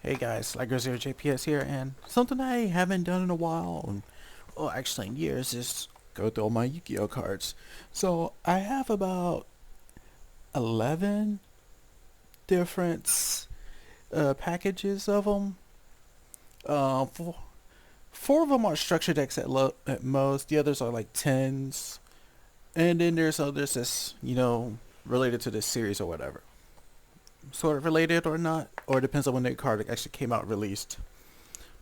Hey guys, Liger0JPS here, and something I haven't done in a while, well actually in years, is go through all my Yugioh cards. So I have about 11 different packages of them. Four of them are structure decks at most, the others are like 10s, and then there's others that's, related to this series or whatever. Sort of related or not, or it depends on when the card actually came out released.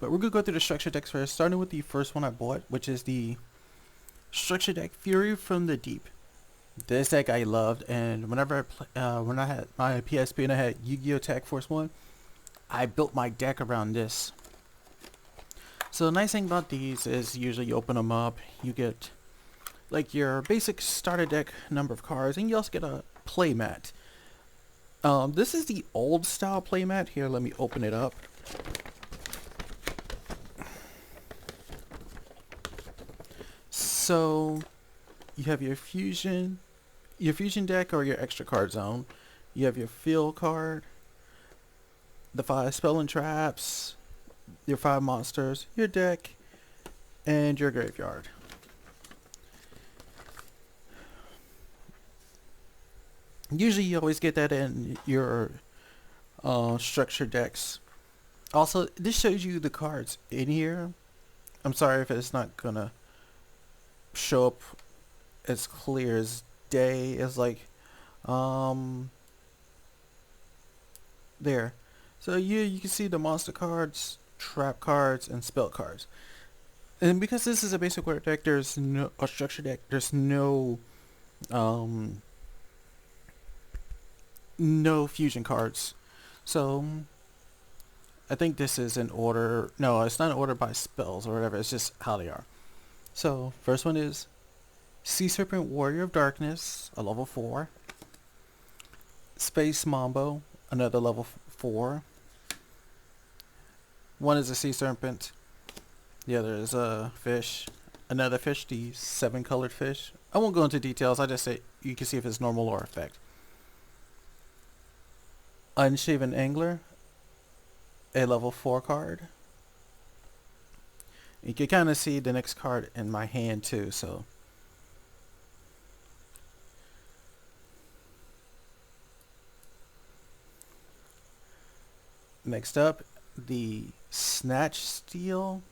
But we're going to go through the structure decks first, starting with the first one I bought, which is the structure deck Fury from the Deep. This deck I loved, and when I had my PSP and I had Yu-Gi-Oh! Tag Force 1, I built my deck around this. So the nice thing about these is usually you open them up, you get like your basic starter deck number of cards, and you also get a playmat. This is the old style playmat. Here, let me open it up. So you have your fusion deck or your extra card zone. You have your field card, the 5 spell and traps, your 5 monsters, your deck, and your graveyard. Usually you always get that in your structured decks. Also, this shows you the cards in here. I'm sorry if it's not gonna show up as clear as day. It's like um there. So you can see the monster cards, trap cards, and spell cards. And because this is a basic word deck, there's no a structure deck. There's um no fusion cards. So I think this is in order. No, it's not in order by spells or whatever. It's just how they are. So first one is Sea Serpent Warrior of Darkness, a level 4. Space Mambo, another level 4. One is a Sea Serpent. The other is a fish. Another fish, the 7 colored fish. I won't go into details. I just say you can see if it's normal or effect. Unshaven Angler, a level 4 card. You can kind of see the next card in my hand too, so. Next up, the Snatch Steel.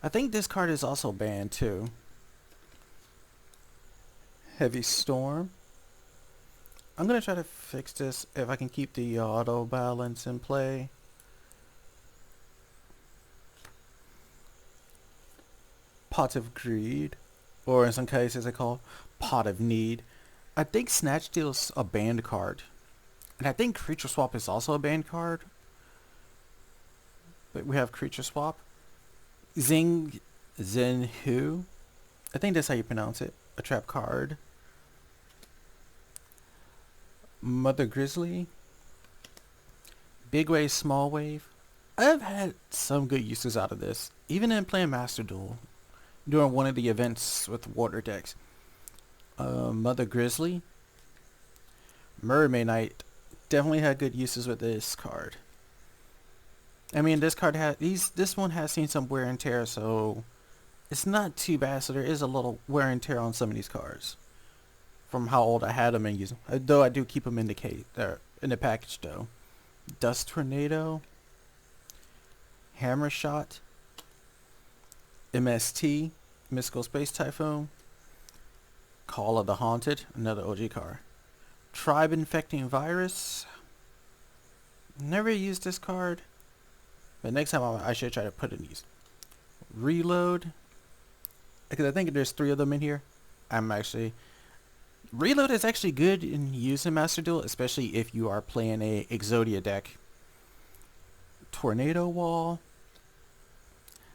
I think this card is also banned too. Heavy Storm. I'm going to try to fix this if I can keep the auto balance in play. Pot of Greed, or in some cases they call Pot of Need. I think Snatch Steal's a banned card. And I think Creature Swap is also a banned card. But we have Creature Swap. Zing Zenhu. I think that's how you pronounce it. A trap card. Mother Grizzly. Big Wave, Small Wave. I've had some good uses out of this. Even in playing Master Duel. During one of the events with water decks. Mother Grizzly. Mermaid Knight. Definitely had good uses with this card. I mean, this card this one has seen some wear and tear, so it's not too bad. So there is a little wear and tear on some of these cards from how old I had them and use them. Though I do keep them in the package though. Dust Tornado, Hammer Shot, MST, Mystical Space Typhoon, Call of the Haunted, another OG card. Tribe Infecting Virus. Never used this card, but next time I should try to put in these. Reload, because I think there's 3 of them in here. Reload is actually good in using Master Duel, especially if you are playing a Exodia deck. Tornado Wall,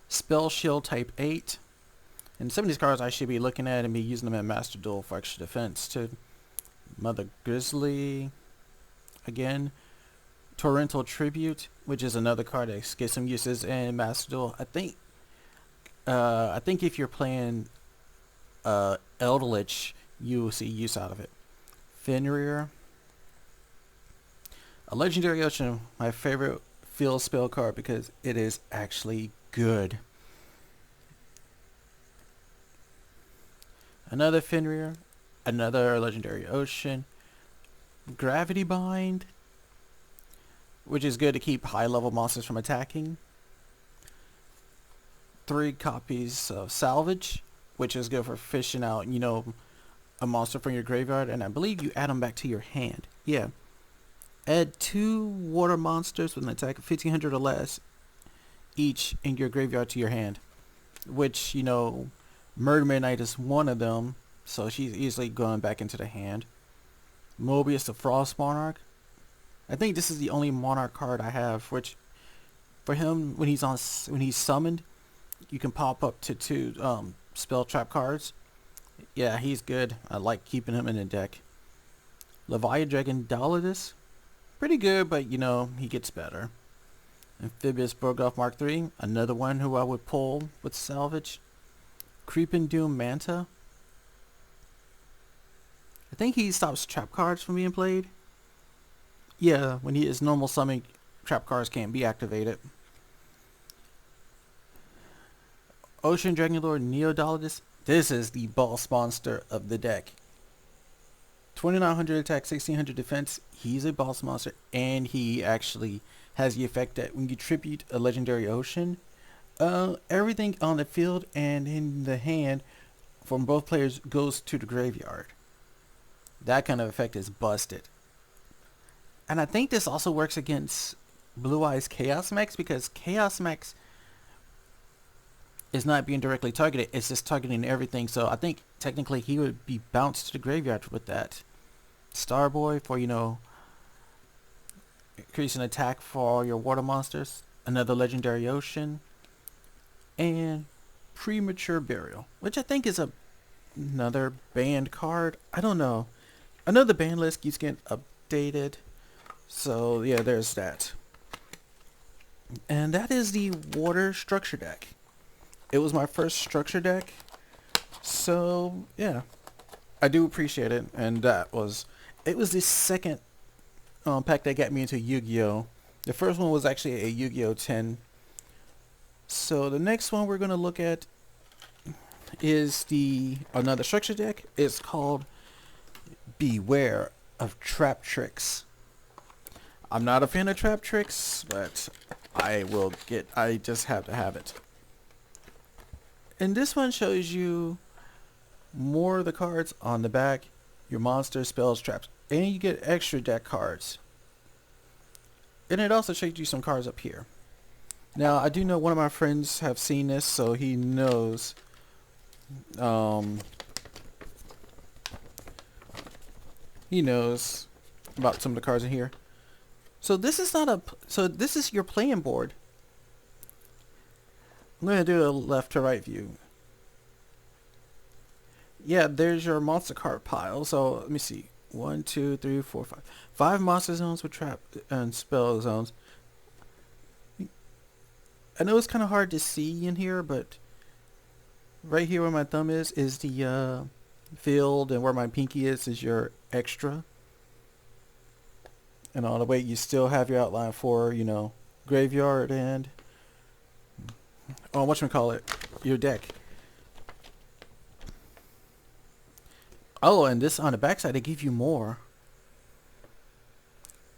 Spell Shield Type 8. And some of these cards I should be looking at and be using them in Master Duel for extra defense too. Mother Grizzly, again. Torrential Tribute, which is another card that gets some uses in Master Duel. I think if you're playing Eldritch, you will see use out of it. Fenrir, A Legendary Ocean, my favorite field spell card because it is actually good. Another Fenrir, another Legendary Ocean, Gravity Bind, which is good to keep high level monsters from attacking. 3 copies of Salvage, which is good for fishing out, a monster from your graveyard, and I believe you add them back to your hand. Yeah. Add 2 water monsters with an attack of 1500 or less each in your graveyard to your hand, which, Murder Midnight is one of them, so she's easily going back into the hand. Mobius the Frost Monarch. I think this is the only Monarch card I have, which for him when he's summoned, you can pop up to 2 spell trap cards. Yeah, he's good. I like keeping him in the deck. Leviathan Dragon Dalidus. Pretty good, but he gets better. Amphibious Borgoth Mark III, another one who I would pull with Salvage. Creeping Doom Manta. I think he stops trap cards from being played. Yeah, when he is normal summoning, trap cards can't be activated. Ocean Dragon Lord Neodolidus. This is the boss monster of the deck. 2900 attack, 1600 defense. He's a boss monster, and he actually has the effect that when you tribute a Legendary Ocean, everything on the field and in the hand from both players goes to the graveyard. That kind of effect is busted. And I think this also works against Blue Eyes Chaos Max, because Chaos Max is not being directly targeted, it's just targeting everything. So I think technically he would be bounced to the graveyard with that. Starboy for, increasing attack for all your water monsters. Another Legendary Ocean. And Premature Burial, which I think is another banned card. I don't know. I know the ban list keeps getting updated. So yeah, there's that. And that is the water structure deck. It was my first structure deck. So yeah, I do appreciate it. And it was the second pack that got me into Yu-Gi-Oh! The first one was actually a Yu-Gi-Oh! 10. So the next one we're going to look at is another structure deck. It's called Beware of Trap Tricks. I'm not a fan of trap tricks, but I just have to have it. And this one shows you more of the cards on the back, your monsters, spells, traps, and you get extra deck cards. And it also shows you some cards up here. Now, I do know one of my friends have seen this, so he knows. He knows about some of the cards in here. So this is this is your playing board. I'm going to do a left to right view. Yeah, there's your monster card pile. So let me see. 1, 2, 3, 4, 5. 5 monster zones with trap and spell zones. I know it's kind of hard to see in here, but right here where my thumb is the field, and where my pinky is your extra. And on the way you still have your outline for, graveyard and your deck. Oh, and this on the backside, they give you more.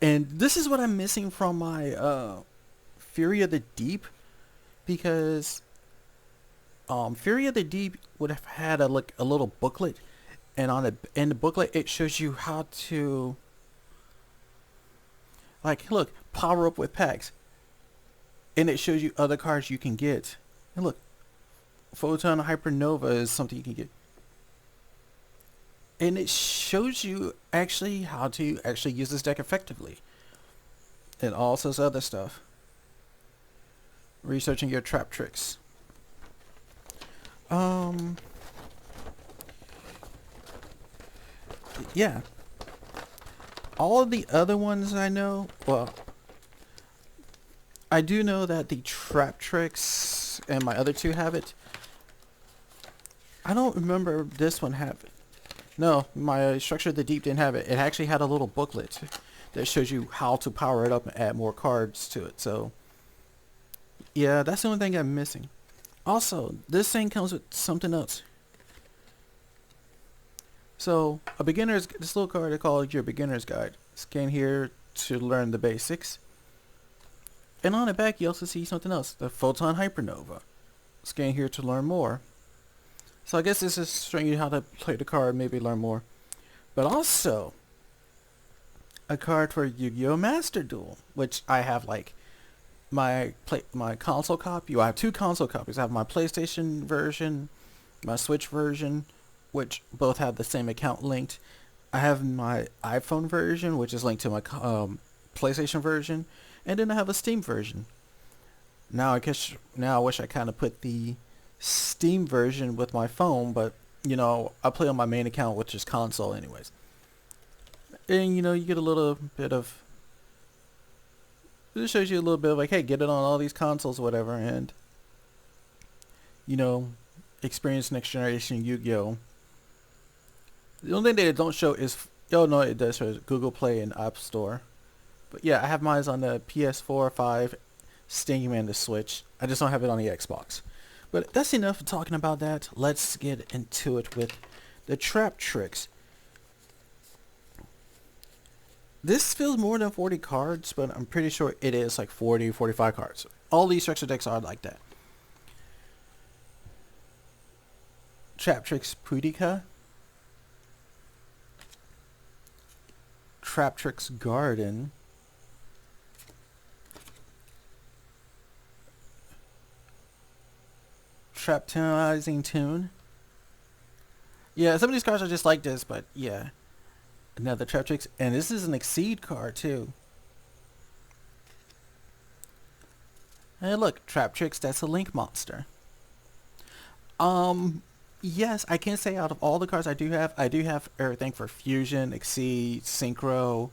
And this is what I'm missing from my Fury of the Deep, because Fury of the Deep would have had a little booklet, and in the booklet it shows you how to power up with packs, and it shows you other cards you can get. And look, Photon Hypernova is something you can get, and it shows you actually how to actually use this deck effectively, and all sorts of other stuff. Researching your trap tricks. Yeah. All of the other ones I know, well, I do know that the trap tricks and my other 2 have it. I don't remember this one have it. No, my Structure of the Deep didn't have it. It actually had a little booklet that shows you how to power it up and add more cards to it. So yeah, that's the only thing I'm missing. Also, this thing comes with something else. So this little card I call your beginner's guide. Scan here to learn the basics. And on the back you also see something else, the photon hypernova. Scan here to learn more. So I guess this is showing you how to play the card, maybe learn more. But also a card for Yu-Gi-Oh! Master Duel, which I have like my console copy. Well, I have two console copies. I have my PlayStation version, my Switch version, which both have the same account linked. I have my iPhone version, which is linked to my PlayStation version, and then I have a Steam version. Now I wish I kind of put the Steam version with my phone, but you know I play on my main account, which is console, anyways. And you know you get a little bit of. It shows you a little bit of like, hey, get it on all these consoles, whatever, and you know, experience next generation Yu-Gi-Oh. The only thing that it don't show is, oh no, it does show Google Play and App Store. But yeah, I have mine on the PS4, 5, Steam, and the Switch. I just don't have it on the Xbox. But that's enough of talking about that. Let's get into it with the trap tricks. This feels more than 40 cards, but I'm pretty sure it is like 40, 45 cards. All these structure decks are like that. Trap Tricks Pudica. Trap Tricks Garden. Traptonizing Tune. Yeah, some of these cards are just like this, but yeah. Another Trap Tricks, and this is an Exceed card too. Hey look, Trap Tricks, that's a Link monster. Yes, I can say out of all the cards I do have everything for Fusion, Exceed, Synchro.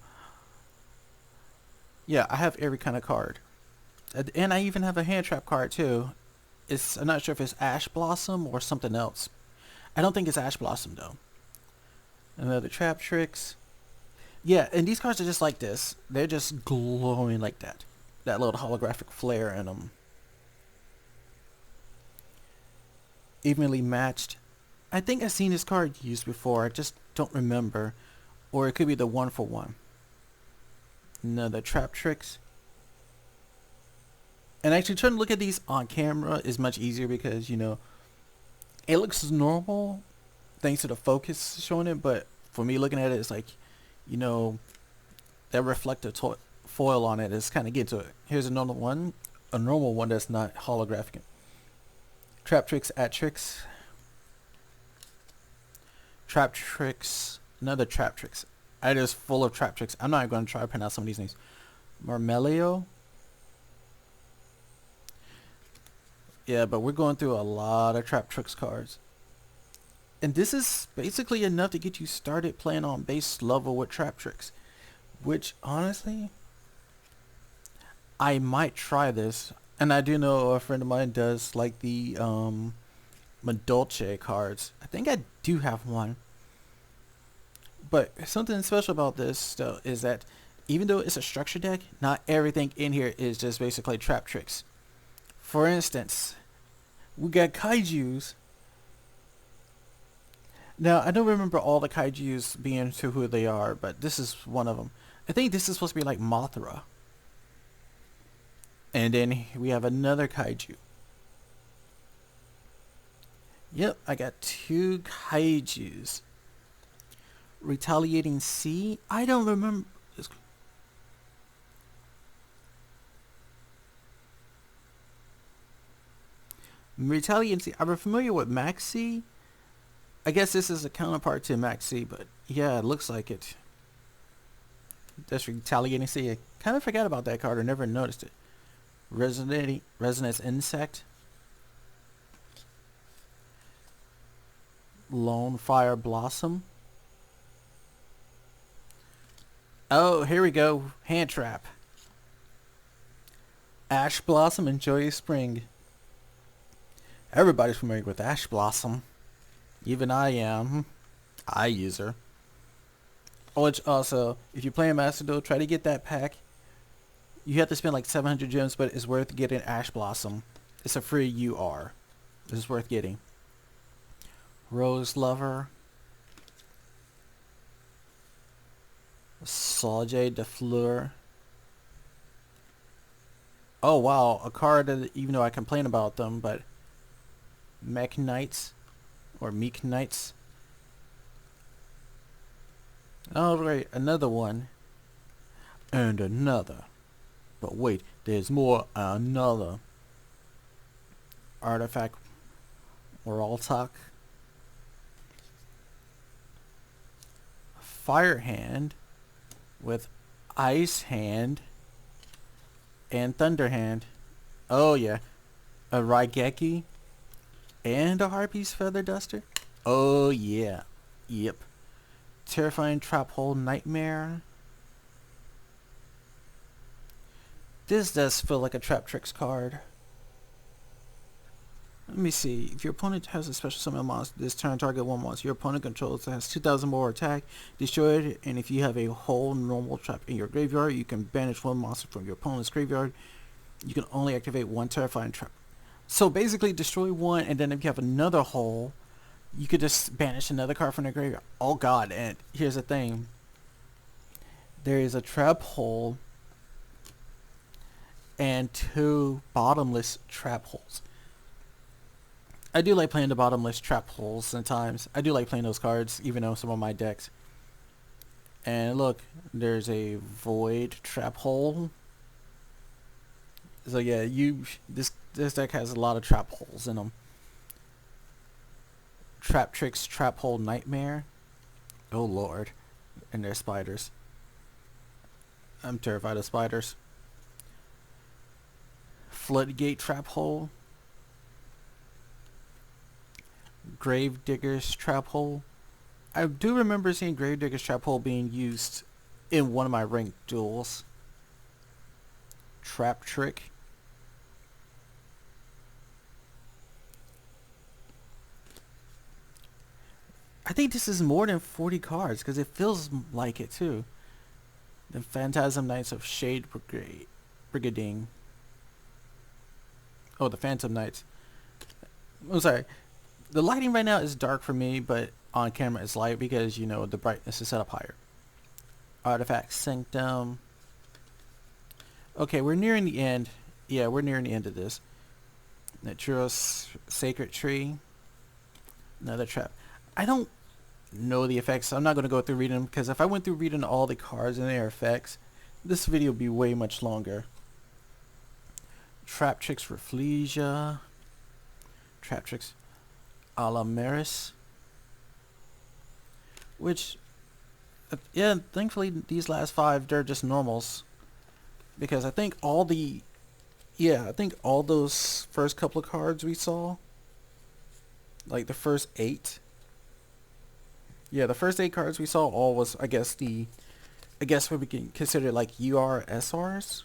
Yeah, I have every kind of card. And I even have a hand trap card too. I'm not sure if it's Ash Blossom or something else. I don't think it's Ash Blossom though. Another Trap Tricks. Yeah, and these cards are just like this. They're just glowing like that. That little holographic flare in them. Evenly matched. I think I've seen this card used before. I just don't remember. Or it could be the 1-for-1. Another Trap Tricks. And actually trying to look at these on camera is much easier because, you know, it looks normal thanks to the focus showing it, but for me looking at it, it's like, you know, that reflective foil on it is kind of getting to it. Here's another one, a normal one that's not holographic. Trap Tricks at Tricks. Trap Tricks, another Trap Tricks. It is full of Trap Tricks. I'm not going to try to pronounce some of these names. Marmelio. Yeah, but we're going through a lot of Trap Tricks cards. And this is basically enough to get you started playing on base level with Trap Tricks. Which, honestly, I might try this. And I do know a friend of mine does like the Madolce cards. I think I do have one. But something special about this, though, is that even though it's a structure deck, not everything in here is just basically Trap Tricks. For instance, we got Kaijus. Now, I don't remember all the Kaijus being to who they are, but this is one of them. I think this is supposed to be like Mothra. And then we have another Kaiju. Yep, I got two Kaijus. Retaliating Sea? I don't remember. Retaliating Sea. I'm familiar with Maxi. I guess this is a counterpart to Maxi, but yeah, it looks like it. That's Retaliating Sea. I kind of forgot about that card. I never noticed it. Resonance Insect. Lone Fire Blossom. Oh, here we go. Hand Trap. Ash Blossom and Joyous Spring. Everybody's familiar with Ash Blossom. Even I am. I use her. Which also, if you're playing Master Duel, try to get that pack. You have to spend like 700 gems, but it's worth getting Ash Blossom. It's a free UR. It's worth getting. Rose Lover. Saljay de Fleur. Oh wow, a card that even though I complain about them, but Mech Knights or Meek Knights. Alright, another one. And another. But wait, there's more. Another. Artifact Waraltak. Fire Hand with Ice Hand and Thunder Hand. Oh yeah. A Raigeki and a Harpy's Feather Duster. Oh yeah. Yep. Terrifying Trap Hole Nightmare. This does feel like a Trap Tricks card. Let me see. If your opponent has a special summon monster this turn, target one monster your opponent controls that has 2,000 more attack, destroy it, and if you have a whole normal trap in your graveyard, you can banish one monster from your opponent's graveyard. You can only activate one terrifying trap. So basically destroy one, and then if you have another hole, you could just banish another card from the graveyard. Oh god, and here's the thing. There is a trap hole and 2 bottomless trap holes. I do like playing the bottomless trap holes sometimes. I do like playing those cards, even though some of my decks. And look, there's a void trap hole. So yeah, this deck has a lot of trap holes in them. Trap Tricks Trap Hole Nightmare. Oh lord. And there's spiders. I'm terrified of spiders. Floodgate Trap Hole. Gravedigger's Trap Hole. I do remember seeing Gravedigger's Trap Hole being used in one of my ranked duels. Trap Trick. I think this is more than 40 cards because it feels like it too. The Phantasm Knights of Shade Brigading. Oh, the Phantom Knights. I'm sorry. The lighting right now is dark for me, but on camera it's light because, you know, the brightness is set up higher. Artifact Sanctum. Okay, we're nearing the end. Yeah, we're nearing the end of this. Naturo's Sacred Tree. Another trap. I don't know the effects. So I'm not going to go through reading them because if I went through reading all the cards and their effects, this video would be way much longer. Trap Tricks Rafflesia. Trap Tricks Alamaris. Which, yeah, thankfully these last 5, they're just normals. Because I think all the, yeah, I think all those first couple of cards we saw, like the first 8, yeah, the first 8 cards we saw all was, I guess what we can consider like URSRs.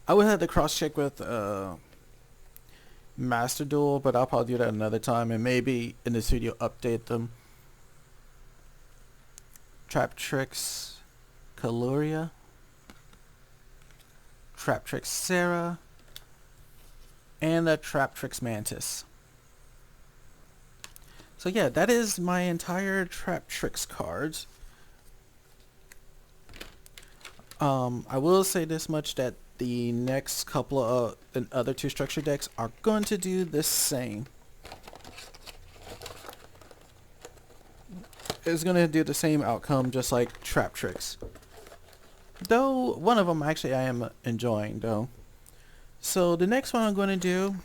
I would have to cross check with Master Duel, but I'll probably do that another time and maybe in this video update them. Trap Tricks Kaluria. Trap Tricks Sarah. And the Trap Tricks Mantis. So yeah, that is my entire Trap Tricks cards. I will say this much, that the next couple of the other 2 structure decks are going to do the same. It's going to do the same outcome just like Trap Tricks. Though one of them actually I am enjoying though. So the next one I'm going to do,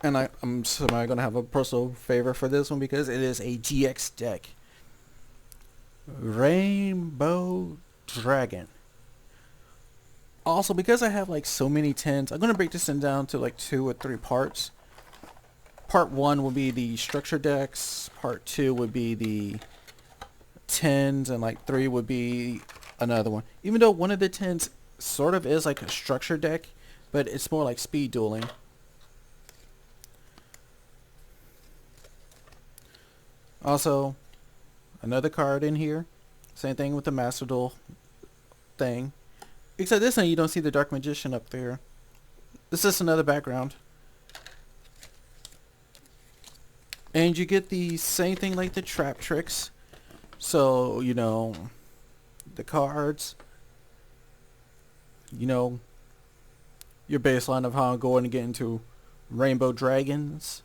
and I'm somehow going to have a personal favor for this one because it is a GX deck. Rainbow Dragon. Also, because I have like so many 10s, I'm going to break this down to like 2 or 3 parts. Part 1 will be the structure decks. Part 2 would be the 10s, and like 3 would be another one. Even though one of the 10s sort of is like a structure deck, but it's more like speed dueling. Also, Another card in here. Same thing with the Master Duel thing. Except this one you don't see the Dark Magician up there. This is another background. And you get the same thing like the trap tricks. So, you know, the cards, you know, your baseline of how I'm going to get into Rainbow Dragons.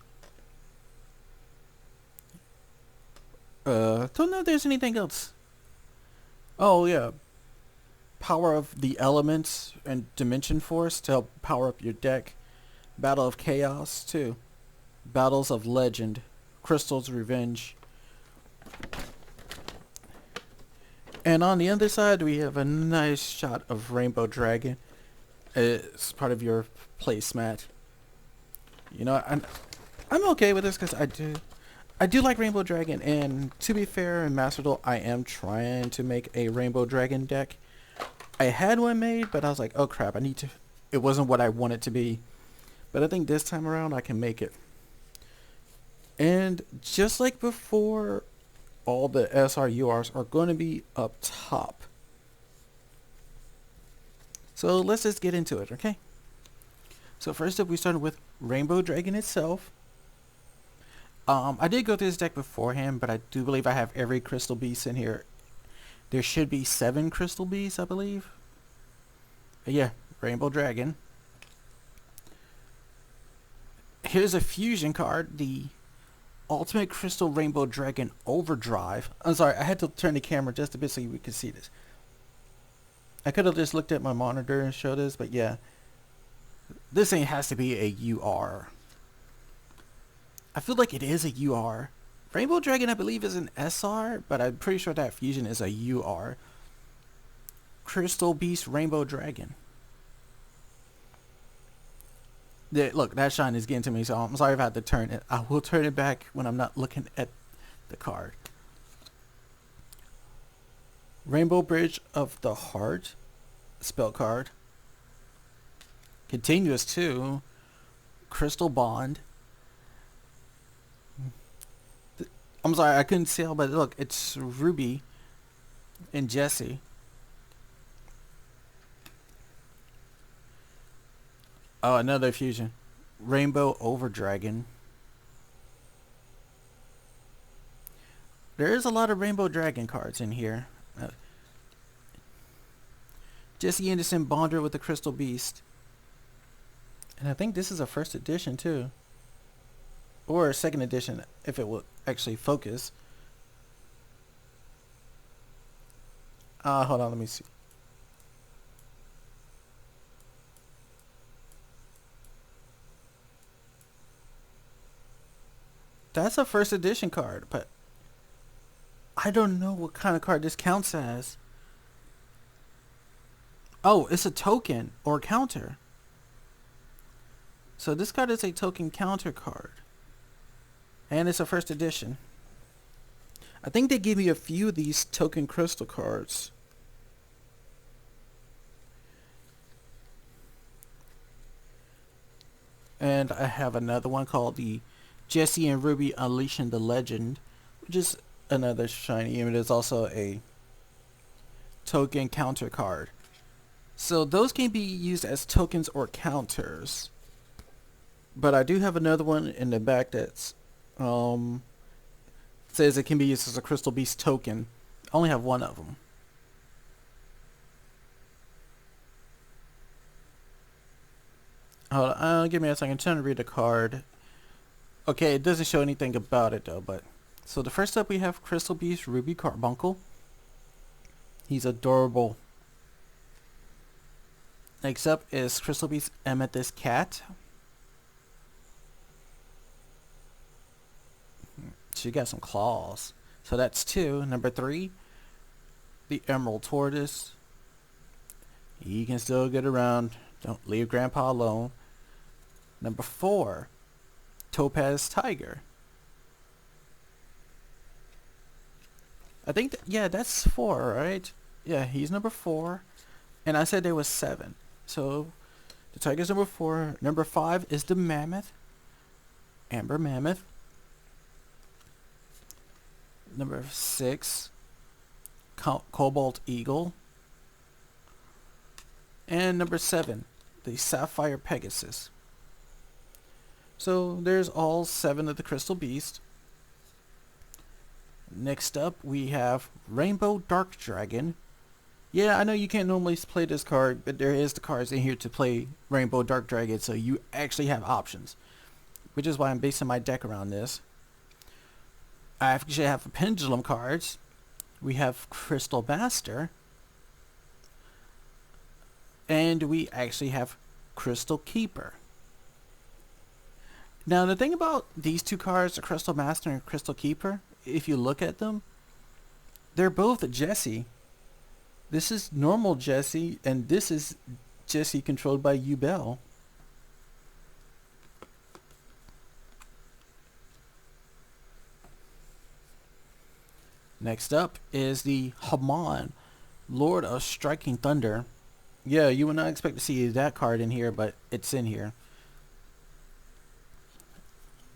Don't know if there's anything else. Oh yeah, power of the elements and dimension force to help power up your deck. Battle of Chaos too. Battles of Legend. Crystal's Revenge. And on the other side we have a nice shot of Rainbow Dragon. It's part of your placemat. You know, I'm okay with this because I do like Rainbow Dragon, and to be fair, in Master Duel, I am trying to make a Rainbow Dragon deck. I had one made, but I was like, oh crap, I need to... It wasn't what I want it to be. But I think this time around, I can make it. And just like before, all the SRURs are going to be up top. So let's just get into it, okay? So first up, we started with Rainbow Dragon itself. I did go through this deck beforehand, but I do believe I have every Crystal Beast in here. There should be 7 Crystal Beasts, I believe. But yeah, Rainbow Dragon. Here's a fusion card, the Ultimate Crystal Rainbow Dragon Overdrive. I'm sorry, I had to turn the camera just a bit so we could see this. I could have just looked at my monitor and showed this, but yeah. This thing has to be a UR. I feel like it is a UR. Rainbow Dragon, I believe, is an SR, but I'm pretty sure that fusion is a UR. Crystal Beast Rainbow Dragon. Look, that shine is getting to me, so I'm sorry if I had to turn it. I will turn it back when I'm not looking at the card. Rainbow Bridge of the Heart. Spell card. Continuous too. Crystal Bond. I'm sorry, I couldn't see, but look, it's Ruby and Jesse. Oh, another fusion. Rainbow Overdragon. There is a lot of Rainbow Dragon cards in here. Jesse Anderson Bonder with the Crystal Beast. And I think this is a first edition too. Or a second edition if it will actually focus. Hold on, let me see. That's a first edition card, but I don't know what kind of card this counts as. Oh, it's a token or counter. So this card is a token counter card. And it's a first edition. I think they give me a few of these token crystal cards. And I have another one called the Jesse and Ruby Unleashing the Legend, which is another shiny, and it is also a token counter card. So those can be used as tokens or counters. But I do have another one in the back that's says it can be used as a Crystal Beast token. I only have one of them. Hold on, give me a second. I'm trying to read the card. Okay, it doesn't show anything about it though, but so the first up we have Crystal Beast Ruby Carbuncle. He's adorable. Next up is Crystal Beast Amethyst Cat. She got some claws. So that's 2. Number 3, the Emerald Tortoise. He can still get around. Don't leave Grandpa alone. Number 4, Topaz Tiger. I think, yeah, that's 4, right? Yeah, he's number 4. And I said there was 7. So the tiger's number 4. Number 5 is the Mammoth. Amber Mammoth. Number 6, Cobalt Eagle. And number 7, the Sapphire Pegasus. So there's all 7 of the Crystal Beasts. Next up, we have Rainbow Dark Dragon. Yeah, I know you can't normally play this card, but there is the cards in here to play Rainbow Dark Dragon, so you actually have options, which is why I'm basing my deck around this. I actually have Pendulum cards. We have Crystal Master. And we actually have Crystal Keeper. Now, the thing about these two cards, the Crystal Master and Crystal Keeper, if you look at them, they're both Jesse. This is normal Jesse, and this is Jesse controlled by Yugioh. Next up is the Haman, Lord of Striking Thunder. Yeah, you would not expect to see that card in here, but it's in here.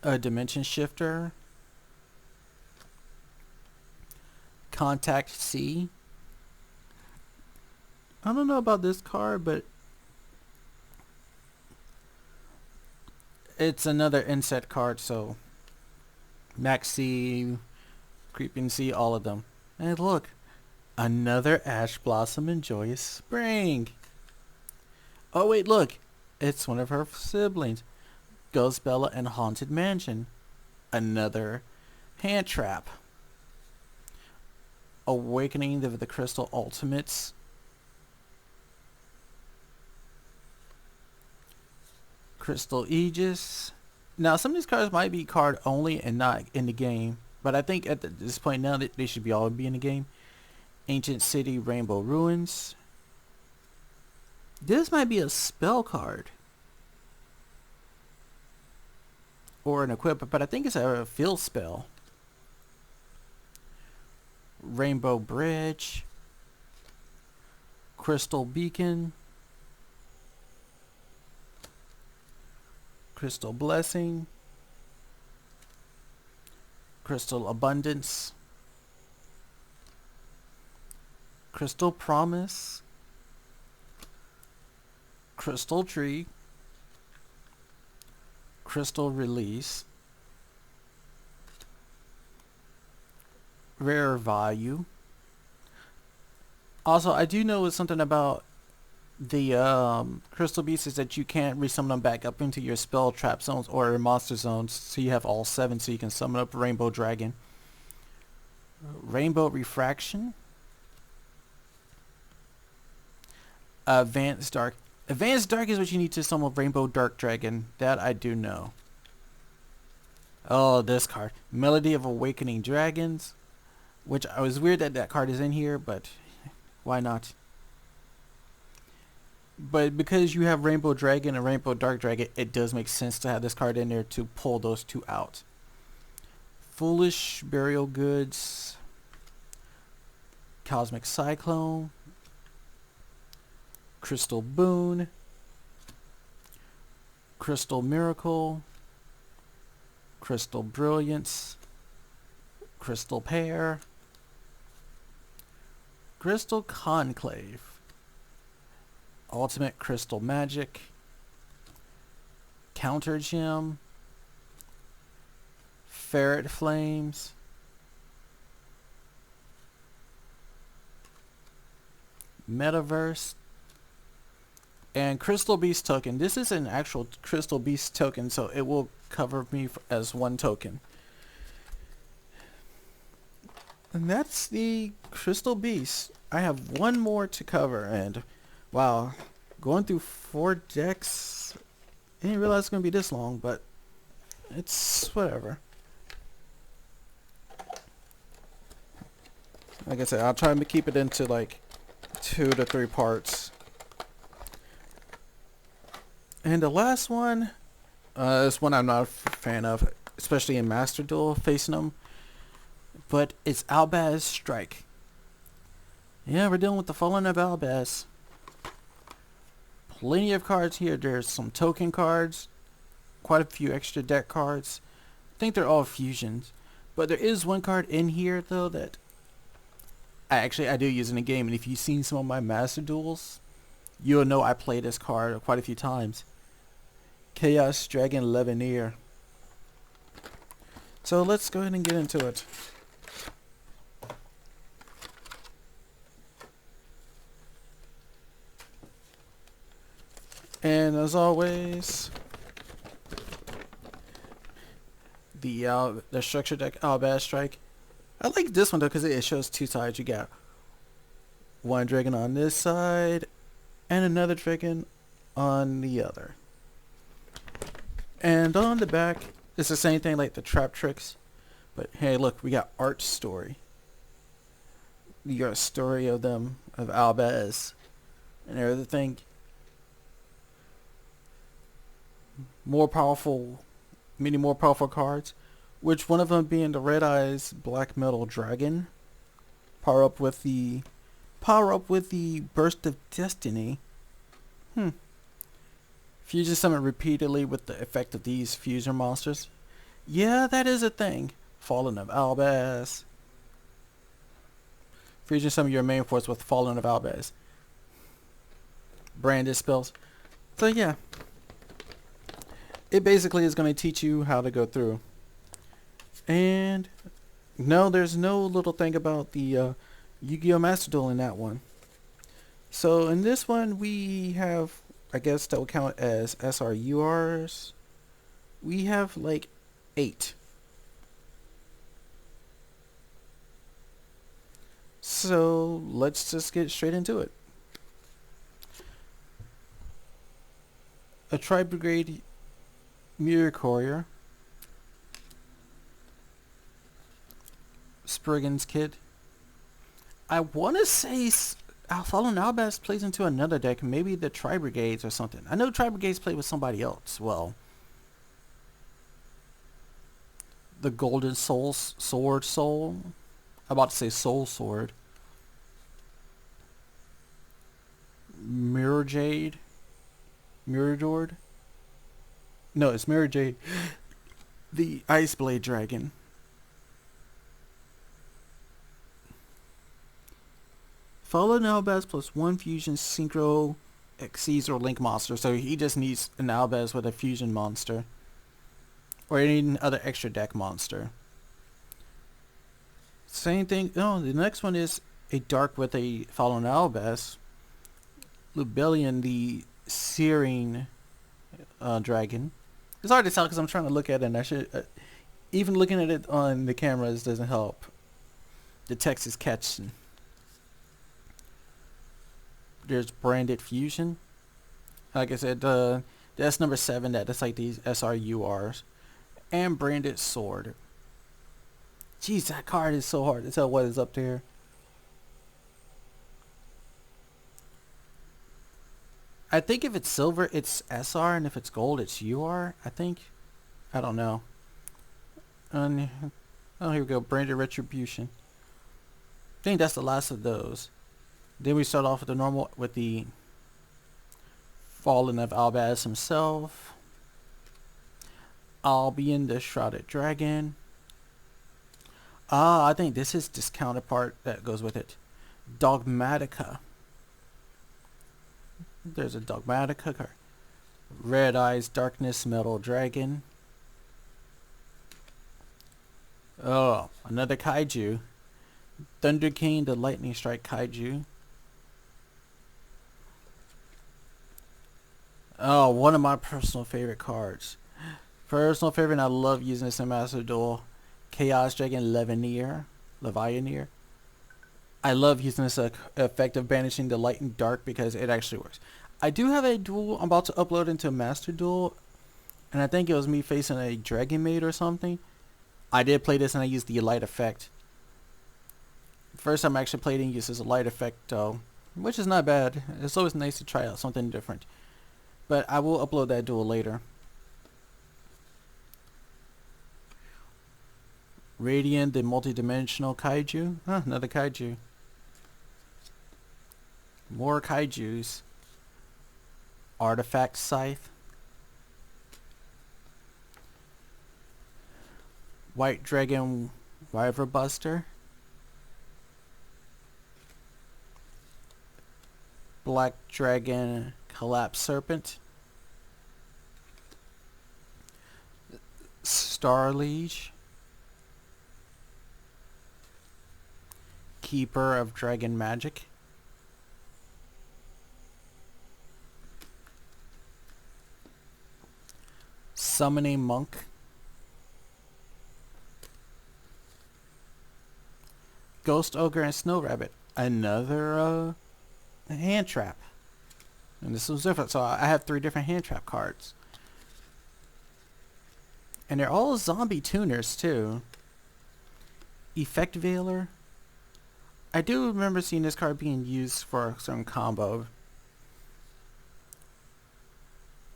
A Dimension Shifter. Contact C. I don't know about this card, but it's another inset card, so Max C, Creeping C, all of them. And look, another Ash Blossom and Joyous Spring. Oh wait, look, it's one of her siblings, Ghost Bella and Haunted Mansion. Another Hand Trap. Awakening of the Crystal Ultimates. Crystal Aegis. Now, some of these cards might be card only and not in the game, but I think at this point now that they should all be in the game. Ancient City Rainbow Ruins. This might be a spell card. Or an equip, but I think it's a field spell. Rainbow Bridge. Crystal Beacon. Crystal Blessing. Crystal Abundance. Crystal Promise. Crystal Tree. Crystal Release. Rare Value. Also, I do know something about the Crystal Beasts is that you can't resummon them back up into your spell trap zones or monster zones, so you have all 7, so you can summon up Rainbow Dragon. Rainbow Refraction. Advanced Dark. Advanced Dark is what you need to summon Rainbow Dark Dragon. That I do know. Oh, this card. Melody of Awakening Dragons. Which I was weird that that card is in here, but why not? But because you have Rainbow Dragon and Rainbow Dark Dragon, it does make sense to have this card in there to pull those two out. Foolish Burial Goods. Cosmic Cyclone. Crystal Boon. Crystal Miracle. Crystal Brilliance. Crystal Pair. Crystal Conclave. Ultimate Crystal Magic. Counter Gem. Ferret Flames. Metaverse. And Crystal Beast Token. This is an actual Crystal Beast token, so it will cover me as one token. And that's the Crystal Beast. I have one more to cover, and wow, going through 4 decks, I didn't realize it's going to be this long, but it's whatever. Like I said, I'll try to keep it into like 2 to 3 parts. And the last one is one I'm not a fan of, especially in Master Duel facing them. But it's Albaz Strike. Yeah, we're dealing with the Fallen of Albaz. Plenty of cards here. There's some token cards. Quite a few extra deck cards. I think they're all fusions. But there is one card in here though that I do use in the game, and if you've seen some of my master duels, you'll know I play this card quite a few times. Chaos Dragon Levineer. So let's go ahead and get into it. And as always, the structure deck Albaz Strike. I like this one though because it shows two sides. You got one dragon on this side and another dragon on the other. And on the back, it's the same thing like the trap tricks. But hey, look, we got art story. You got a story of them, of Albaz and everything. More powerful, many more powerful cards. Which one of them being the Red Eyes Black Metal Dragon. Power up with the Burst of Destiny. Fusion summon repeatedly with the effect of these fusion monsters. Yeah, that is a thing. Fallen of Albaz. Fusion summon your main force with Fallen of Albaz. Branded spells. So yeah. It basically is going to teach you how to go through. And no, there's no little thing about the Yugioh Master Duel in that one. So in this one we have, I guess that will count as SRURs. We have like 8. So let's just get straight into it. A Tri-Brigade Mirror Courier. Spriggan's Kid. I want to say Fallen Albaz plays into another deck, maybe the Tri-Brigades or something. I know Tri-Brigades play with somebody else. Well, the Golden Sword Soul. I'm about to say Soul Sword. Mirror Jade. Mirror Jord. No, it's Mirror Jade. The Ice Blade Dragon. Fallen Albaz plus 1 fusion synchro Xyz or link monster. So he just needs an Albaz with a fusion monster. Or any other extra deck monster. Same thing. No, the next one is a dark with a Fallen Albaz. Lubellion, the Searing dragon. It's hard to tell because I'm trying to look at it, and I should even looking at it on the cameras doesn't help. The text is catching. There's Branded Fusion. Like I said, that's number 7. That's like these SRURs. And Branded Sword. Jeez, that card is so hard to tell what is up there. I think if it's silver, it's SR, and if it's gold, it's UR, I think. I don't know. And, oh, here we go. Branded Retribution. I think that's the last of those. Then we start off with the normal, with the Fallen of Albaz himself. Albion, the Shrouded Dragon. Ah, I think this is this counterpart that goes with it. Dogmatica. There's a Dogmatica card. Red Eyes, Darkness, Metal Dragon. Oh, another Kaiju. Thunder King, the Lightning Strike Kaiju. Oh, one of my personal favorite cards. Personal favorite, and I love using this in Master Duel. Chaos Dragon Levineer. I love using this effect of banishing the light and dark because it actually works. I do have a duel I'm about to upload into Master Duel, and I think it was me facing a Dragon Maid or something. I did play this and I used the light effect. First time I actually played and used this light effect though, which is not bad. It's always nice to try out something different. But I will upload that duel later. Radiant, the multi-dimensional Kaiju. Another Kaiju. More Kaijus. Artifact Scythe. White Dragon Wyver Buster, Black Dragon Collapse Serpent, Star Liege, Keeper of Dragon Magic, Summoning Monk, Ghost Ogre, and Snow Rabbit. Another hand trap. And this was different, so I have 3 different hand trap cards. And they're all zombie tuners too. Effect Veiler. I do remember seeing this card being used for a certain combo.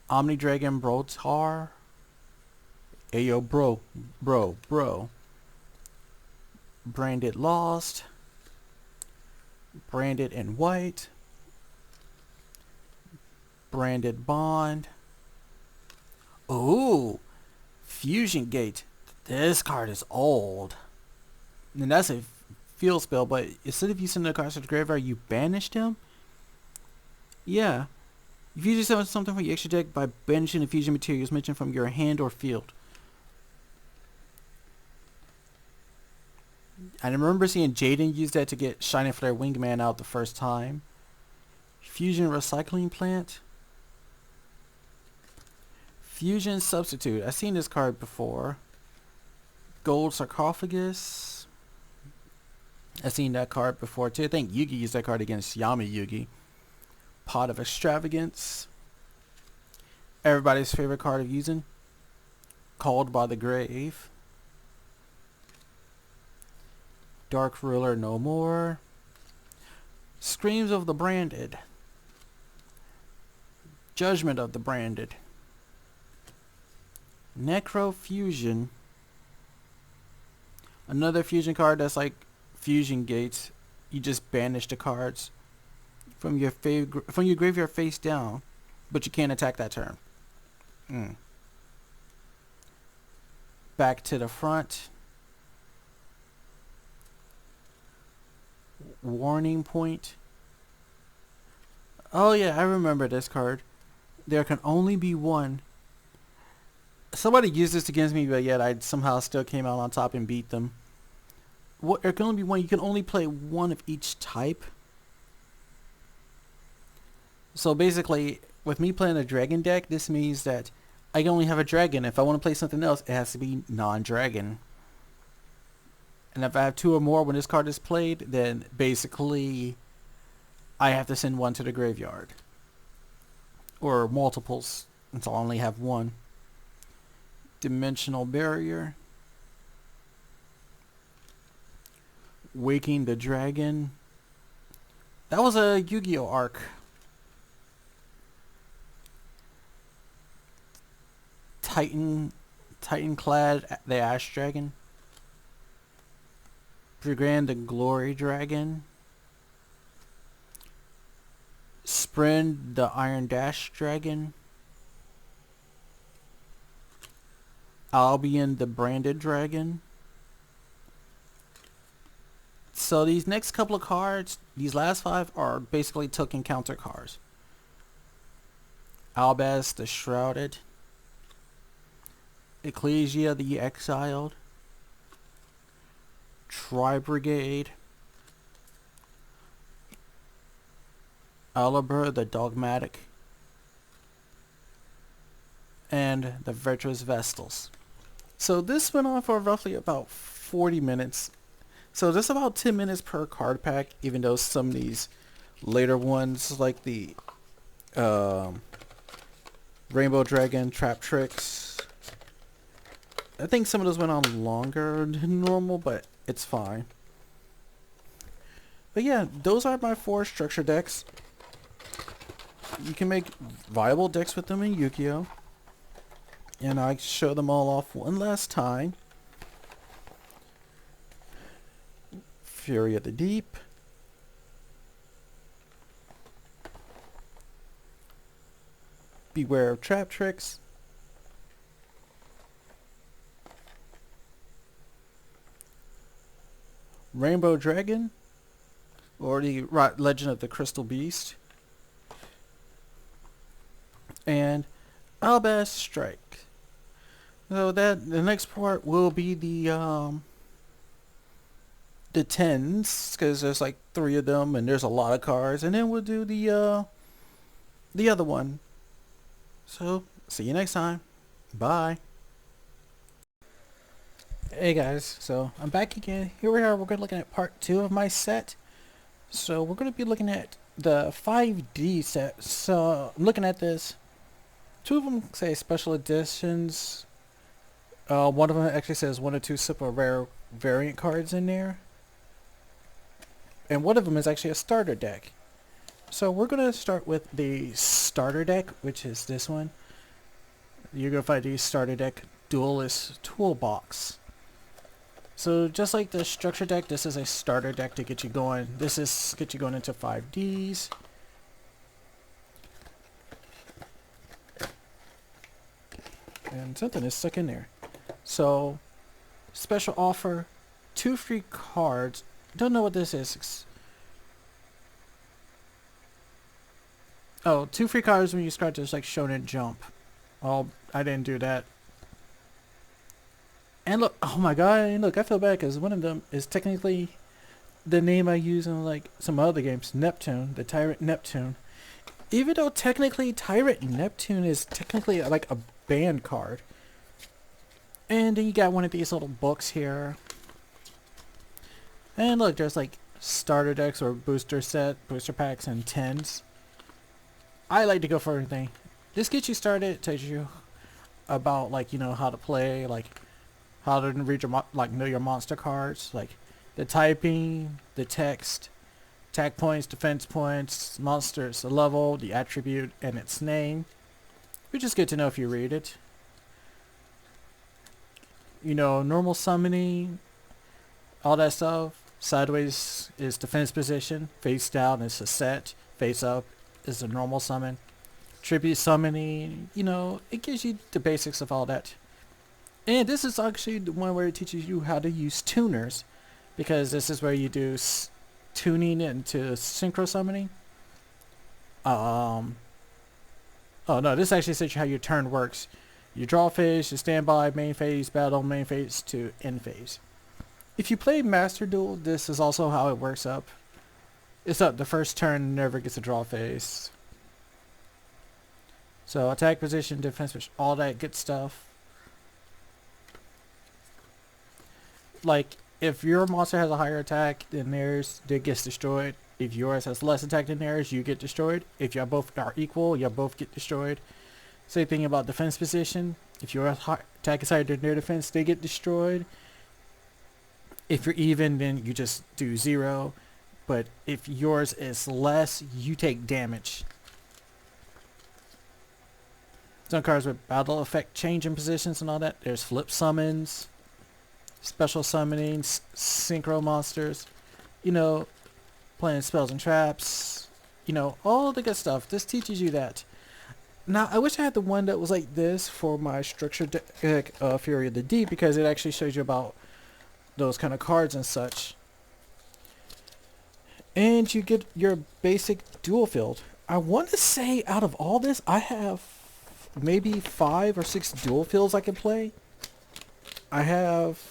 Omni Dragon Brotar. Ayo bro. Branded Lost. Branded in White. Branded Bond. Ooh, Fusion Gate. This card is old. And that's a field spell, but instead of you sending the cards to the graveyard, you banished him? Yeah. If you just have something from your extra deck by banishing the fusion materials mentioned from your hand or field. I remember seeing Jaden use that to get Shining Flare Wingman out the first time. Fusion Recycling Plant. Fusion Substitute. I've seen this card before. Gold Sarcophagus. I've seen that card before too. I think Yugi used that card against Yami Yugi. Pot of Extravagance. Everybody's favorite card of using. Called by the Grave. Dark Ruler No More. Screams of the Branded. Judgment of the Branded. Necro Fusion. Another fusion card that's like Fusion Gates. You just banish the cards from your graveyard face down, but you can't attack that turn. Back to the front. Warning Point. Oh yeah, I remember this card. There can only be one. Somebody used this against me, but yet I somehow still came out on top and beat them. There can only be one. You can only play one of each type. So basically, with me playing a dragon deck, this means that I can only have a dragon. If I want to play something else, it has to be non-dragon. And if I have 2 or more when this card is played, then basically I have to send one to the graveyard. Or multiples, until I only have one. Dimensional Barrier. Waking the Dragon. That was a Yu-Gi-Oh arc. Titan-clad the Ash Dragon. Brigand the Glory Dragon. Spren the Iron Dash Dragon. Albion the Branded Dragon. So these next couple of cards, these last 5 are basically token counter cards. Albaz the Shrouded. Ecclesia the Exiled. Tri-Brigade. Alibur the Dogmatic. And the Virtuous Vestals. So this went on for roughly about 40 minutes. So just about 10 minutes per card pack, even though some of these later ones, like the Rainbow Dragon, Trap Tricks, I think some of those went on longer than normal, but it's fine. But yeah, those are my 4 structure decks. You can make viable decks with them in Yugioh. And I show them all off one last time. Fury of the Deep. Beware of Trap Tricks. Rainbow Dragon, or the Legend of the Crystal Beast, and Amass Strike. So that the next part will be the tens, because there's like three of them and there's a lot of cards, and then we'll do the other one. So see you next time. Bye. Hey guys, so I'm back again. Here we are. We're going to looking at part 2 of my set. So we're going to be looking at the 5D set. So I'm looking at this. Two of them say special editions. One of them actually says 1 or 2 super rare variant cards in there. And one of them is actually a starter deck. So we're going to start with the starter deck, which is this one. You're going to find the starter deck Duelist Toolbox. So just like the structure deck, this is a starter deck to get you going. This is get you going into 5Ds. And something is stuck in there. So special offer, 2 free cards. Don't know what this is. Oh, 2 free cards when you start this like Shonen Jump. Oh, I didn't do that. And look, oh my god, and look, I feel bad because one of them is technically the name I use in like some other games, Neptune, the Tyrant Neptune. Even though technically Tyrant Neptune is technically like a banned card. And then you got one of these little books here. And look, there's like starter decks or booster packs and 10s. I like to go for everything. This gets you started, tells you about like, you know, how to play, like how to read your know your monster cards, like the typing, the text, attack points, defense points, monsters, the level, the attribute, and its name. Which is good to know if you read it. You know, normal summoning, all that stuff. Sideways is defense position, face down is a set, face up is a normal summon. Tribute summoning, you know, it gives you the basics of all that. And this is actually the one where it teaches you how to use tuners, because this is where you do tuning into synchro summoning. Oh no, this actually says you how your turn works. You draw phase, you standby, main phase, battle, main phase to end phase. If you play Master Duel, this is also how it works up. It's up the first turn never gets a draw phase. So attack position, defense position, all that good stuff. Like, if your monster has a higher attack than theirs, it gets destroyed. If yours has less attack than theirs, you get destroyed. If y'all both are equal, y'all both get destroyed. Same thing about defense position. If your attack is higher than their defense, they get destroyed. If you're even, then you just do 0. But if yours is less, you take damage. Some cards with battle effect change in positions and all that. There's flip summons, special summoning, synchro monsters, you know, playing spells and traps, you know, all the good stuff. This teaches you that. Now, I wish I had the one that was like this for my structure deck, Fury of the Deep, because it actually shows you about those kind of cards and such. And you get your basic dual field. I want to say out of all this, I have maybe 5 or 6 dual fields I can play. I have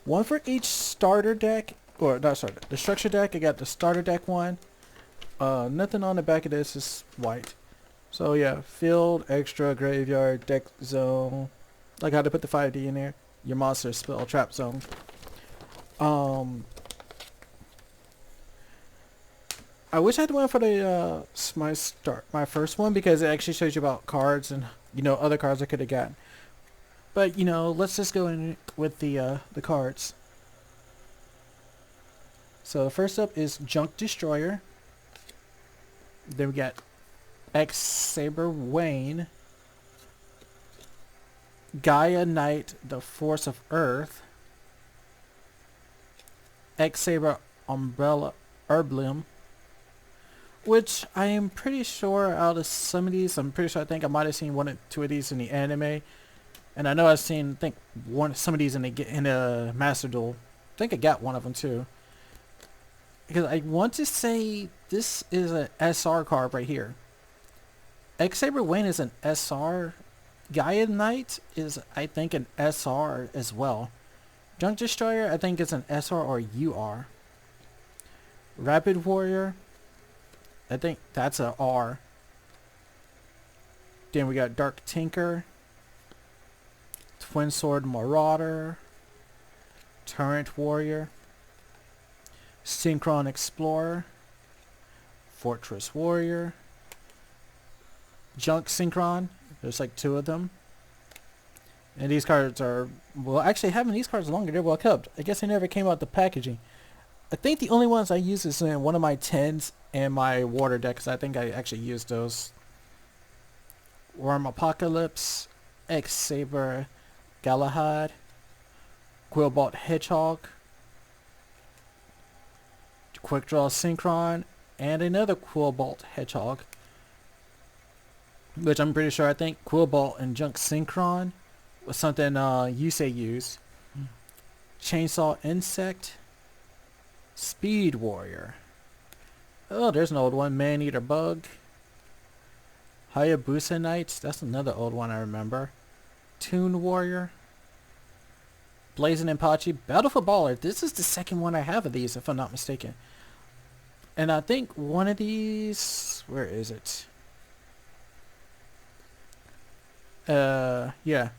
one for each starter deck, or not starter, the structure deck. I got the starter deck one. Nothing on the back of this is white. So yeah, field, extra, graveyard, deck zone. Like how to put the 5D in there. Your monster spell trap zone. I wish I had one for the my first one, because it actually shows you about cards and, you know, other cards I could have gotten. But, you know, let's just go in with the cards. So first up is Junk Destroyer. Then we got X Saber Wayne, Gaia Knight, the Force of Earth, X Saber Umbrella Herblem, which I am pretty sure out of some of these, I think I might have seen 1 or 2 of these in the anime, and I know I've seen some of these in the Master Duel. I think I got one of them too. Because I want to say this is an SR card right here. X-Saber Wayne is an SR. Gaia Knight is, I think, an SR as well. Junk Destroyer, I think, is an SR or UR. Rapid Warrior, I think that's a R. Then we got Dark Tinker, Twin Sword Marauder, Turret Warrior, Synchron Explorer, Fortress Warrior, Junk Synchron. There's like 2 of them. And these cards are, well, actually having these cards longer, they're well kept. I guess they never came out the packaging. I think the only ones I use is in one of my 10s and my water deck, because I think I actually used those. Worm Apocalypse, X-Saber, Galahad, Quillbolt Hedgehog, Quick Draw Synchron, and another Quillbolt Hedgehog. Which I'm pretty sure, I think Quillbolt and Junk Synchron was something Yusei used. Chainsaw Insect, Speed Warrior. Oh, there's an old one. Man-Eater Bug. Hayabusa Knights. That's another old one I remember. Toon Warrior. Blazing Impachi. Battlefield Baller. This is the second one I have of these, if I'm not mistaken. And I think one of these... Where is it? Yeah.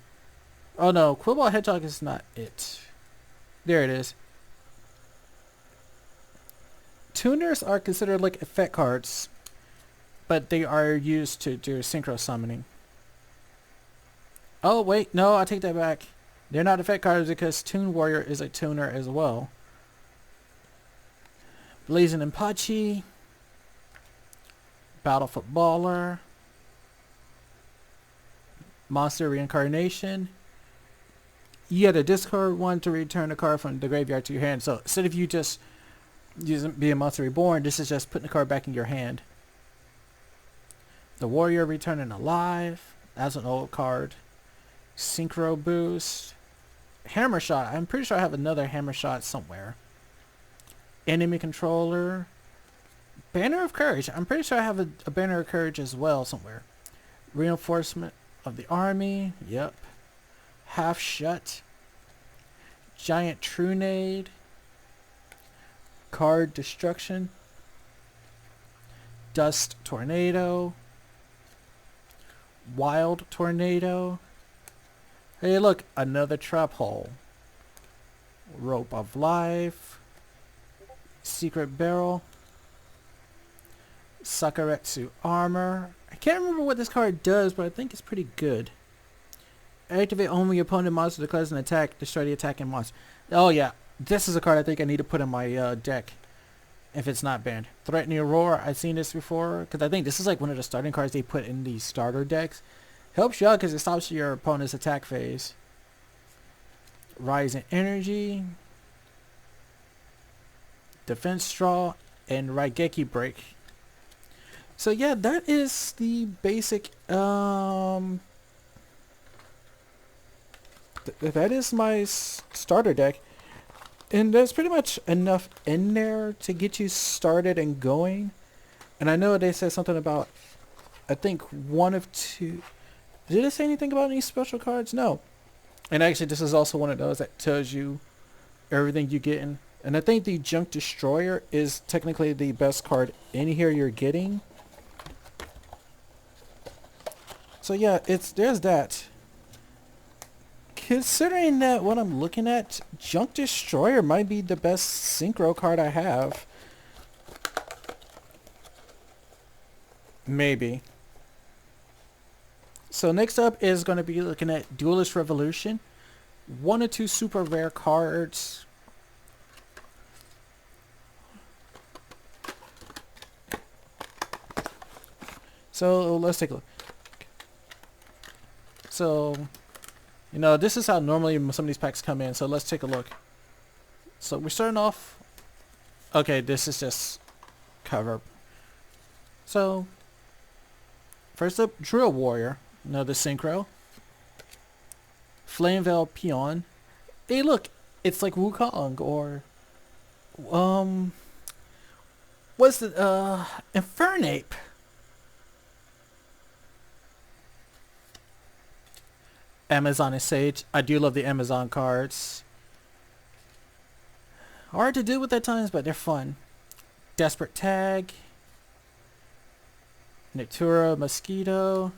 Oh no, Quillbolt Hedgehog is not it. There it is. Tuners are considered like effect cards, but they are used to do synchro summoning. Oh wait, no, I take that back. They're not effect cards because Toon Warrior is a tuner as well. Blazing Impachi, Battlefield Baller, Monster Reincarnation. You had to discard one to return a card from the graveyard to your hand. So instead of you just being Monster Reborn, this is just putting the card back in your hand. The Warrior Returning Alive. That's an old card. Synchro Boost. Hammer Shot. I'm pretty sure I have another Hammer Shot somewhere. Enemy Controller. Banner of Courage. I'm pretty sure I have a Banner of Courage as well somewhere. Reinforcement of the Army. Yep. Half Shut. Giant Trunade. Card Destruction. Dust Tornado. Wild Tornado. Hey look, another Trap Hole. Rope of Life. Secret Barrel. Sakaretsu Armor. I can't remember what this card does, but I think it's pretty good. Activate only opponent monster declares an attack. Destroy the attacking monster. Oh yeah, this is a card I think I need to put in my deck if it's not banned. Threatening Roar. I've seen this before because I think this is like one of the starting cards they put in the starter decks. Helps you out because it stops your opponent's attack phase. Rising Energy. Defense Straw and Raigeki Break. So yeah, that is the basic that is my starter deck, and there's pretty much enough in there to get you started and going. And I know they said something about, I think one of 2. Did it say anything about any special cards? No. And actually this is also one of those that tells you everything you get in. And I think the Junk Destroyer is technically the best card in here you're getting. So yeah, there's that. Considering that what I'm looking at, Junk Destroyer might be the best synchro card I have. Maybe. So next up is going to be looking at Duelist Revolution. 1 or 2 super rare cards. So let's take a look. So, you know, this is how normally some of these packs come in. So let's take a look. So we're starting off. Okay, this is just cover. So, first up, Drill Warrior. Another synchro. Flameveil Peon. Hey look, it's like Wukong or What's the Infernape? Amazon is Sage. I do love the Amazon cards. Hard to do with at times, but they're fun. Desperate Tag. Natura Mosquito.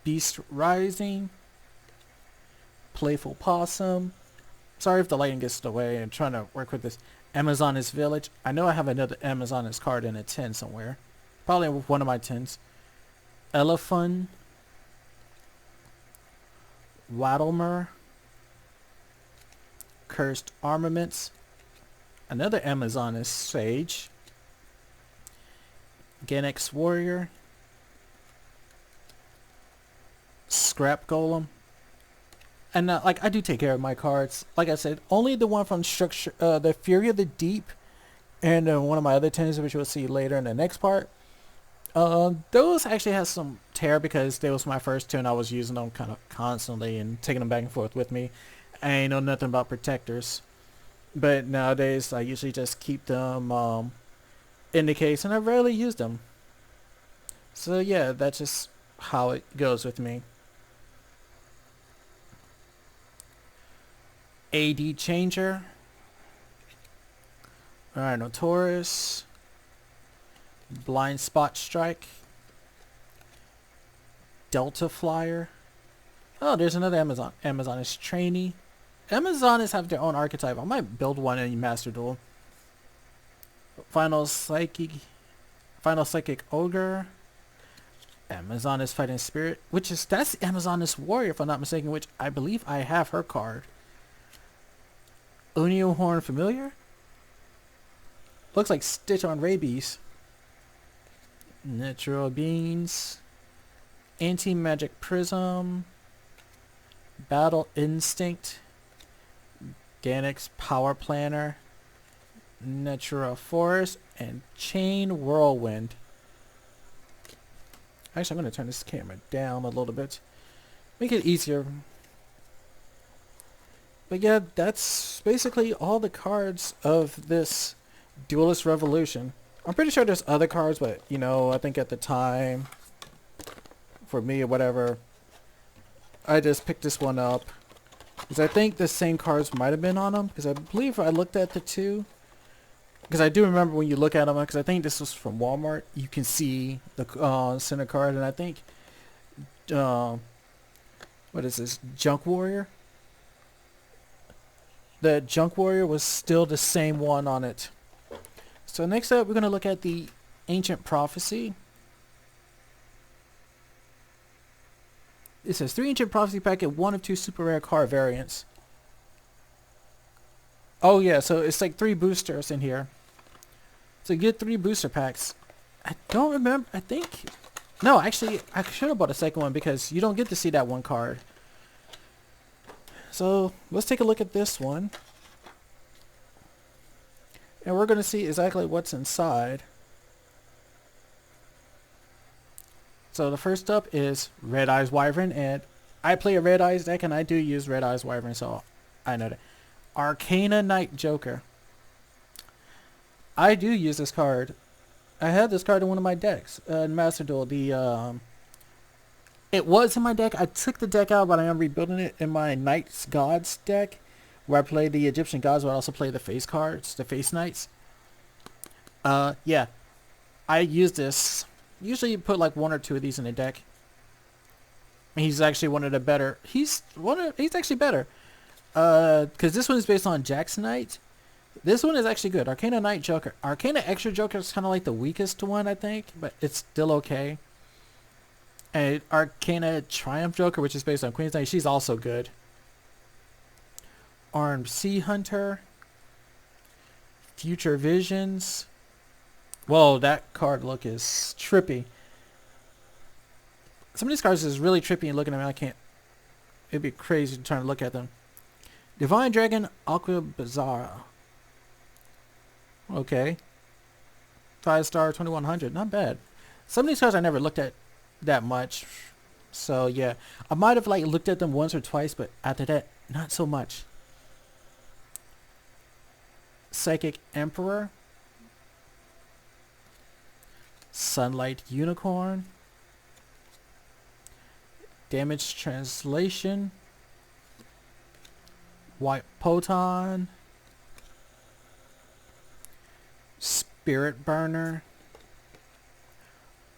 Beast Rising. Playful Possum. Sorry if the lighting gets in the way. I'm trying to work with this. Amazoness Village. I know I have another Amazoness card in a 10 somewhere. Probably one of my 10s. Elephant. Waddlemer. Cursed Armaments. Another Amazoness Sage. Genex Warrior. Scrap Golem. And like I do take care of my cards. Like I said, only the one from Structure, the Fury of the Deep, and one of my other tens, which you'll see later in the next part. Those actually has some tear because they was my first two, and I was using them kind of constantly and taking them back and forth with me. I ain't know nothing about protectors, but nowadays I usually just keep them in the case, and I rarely use them. So yeah, that's just how it goes with me. AD Changer. Alright, Notorious. Blind Spot Strike. Delta Flyer. Oh, there's another Amazon. Amazoness Trainee. Amazoness have their own archetype. I might build one in Master Duel. Final Psychic Ogre. Amazoness Fighting Spirit. That's Amazoness Warrior, if I'm not mistaken, which I believe I have her card. Unio Horn Familiar? Looks like Stitch on Rabies. Natural Beans. Anti-Magic Prism. Battle Instinct. Ganex Power Planner. Natura Forest. And Chain Whirlwind. Actually, I'm going to turn this camera down a little bit. Make it easier. But yeah, that's basically all the cards of this Duelist Revolution. I'm pretty sure there's other cards, but you know, I think at the time, for me or whatever, I just picked this one up. Because I think the same cards might have been on them. Because I believe I looked at the two. Because I do remember when you look at them, because I think this was from Walmart, you can see the center card. And I think, what is this, Junk Warrior? The Junk Warrior was still the same one on it. So next up, we're going to look at the Ancient Prophecy. It says 3 Ancient Prophecy packet, 1 of 2 super rare card variants. Oh yeah, so it's like 3 boosters in here. So you get 3 booster packs. I don't remember, I think... No, actually, I should have bought a second one because you don't get to see that one card. So let's take a look at this one. And we're going to see exactly what's inside. So the first up is Red Eyes Wyvern. And I play a Red Eyes deck and I do use Red Eyes Wyvern, so I know that. Arcana Knight Joker. I do use this card. I had this card in one of my decks in Master Duel. It was in my deck. I took the deck out, but I am rebuilding it in my Knights Gods deck, where I play the Egyptian gods, but I also play the face cards, the face knights. Yeah, I use this. Usually, you put like 1 or 2 of these in a deck. He's actually one of the better. He's actually better. Because this one is based on Jacksonite. This one is actually good. Arcana Knight Joker. Arcana Extra Joker is kind of like the weakest one, I think, but it's still okay. And Arcana Triumph Joker, which is based on Queen's Knight, she's also good. Armed Sea Hunter. Future Visions. Whoa, that card look is trippy. Some of these cards is really trippy and looking at me, I can't. It'd be crazy trying to look at them. Divine Dragon Aqua Bizarra. Okay. 5-star 2100, not bad. Some of these cards I never looked at that much. So yeah, I might have like looked at them once or twice, but after that, not so much. Psychic Emperor. Sunlight Unicorn, Damage Translation, White Poton, Spirit Burner,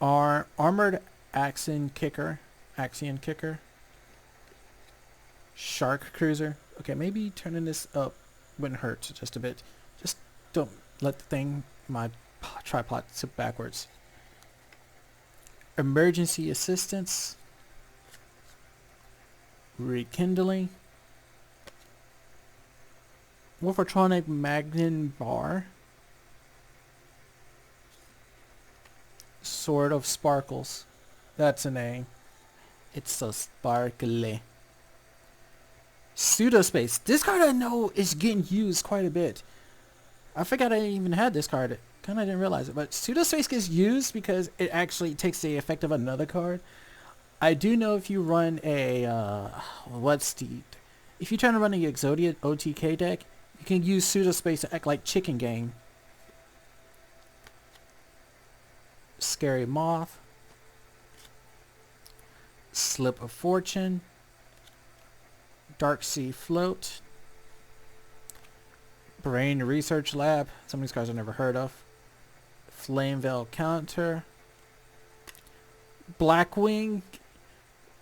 Armored Axion Kicker, Shark Cruiser. Okay, maybe turning this up wouldn't hurt just a bit. Just don't let the thing, my tripod, tip backwards. Emergency Assistance, Rekindling, Morphotronic Magnin Bar, Sword of Sparkles. That's a name. It's so sparkly. Pseudospace. This card I know is getting used quite a bit. I forgot I even had this card. Kind of didn't realize it, but Pseudospace gets used because it actually takes the effect of another card. I do know if you run a if you try to run a Yugioh OTK deck, you can use Pseudospace to act like Chicken Game. Scary Moth, Slip of Fortune, Dark Sea Float, Brain Research Lab, some of these cards I've never heard of, Flame Veil Counter, Blackwing,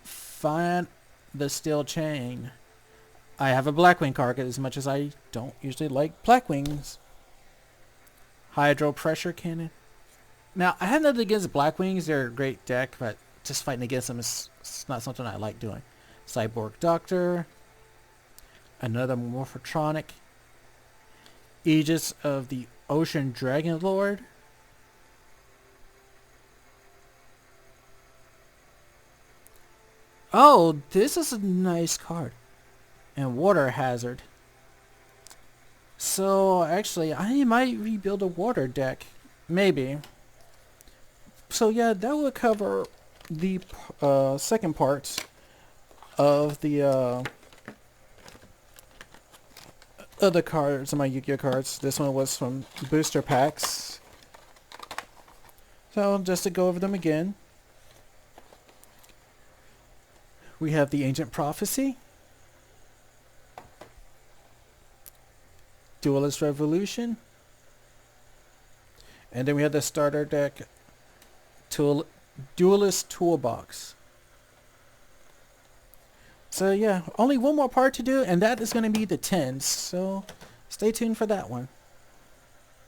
Find the Steel Chain. I have a Blackwing card as much as I don't usually like Blackwings. Hydro Pressure Cannon. Now, I have nothing against Blackwings. They're a great deck, but just fighting against them is not something I like doing. Cyborg Doctor. Another Morphotronic. Aegis of the Ocean Dragon Lord. Oh, this is a nice card. And Water Hazard. So, actually, I might rebuild a water deck. Maybe. So yeah, that would cover the second part of the other cards, my Yugioh cards. This one was from booster packs. So just to go over them again. We have the Ancient Prophecy, Duelist Revolution, and then we have the starter deck Duelist Toolbox. So yeah, only one more part to do, and that is going to be the 10s. So stay tuned for that one.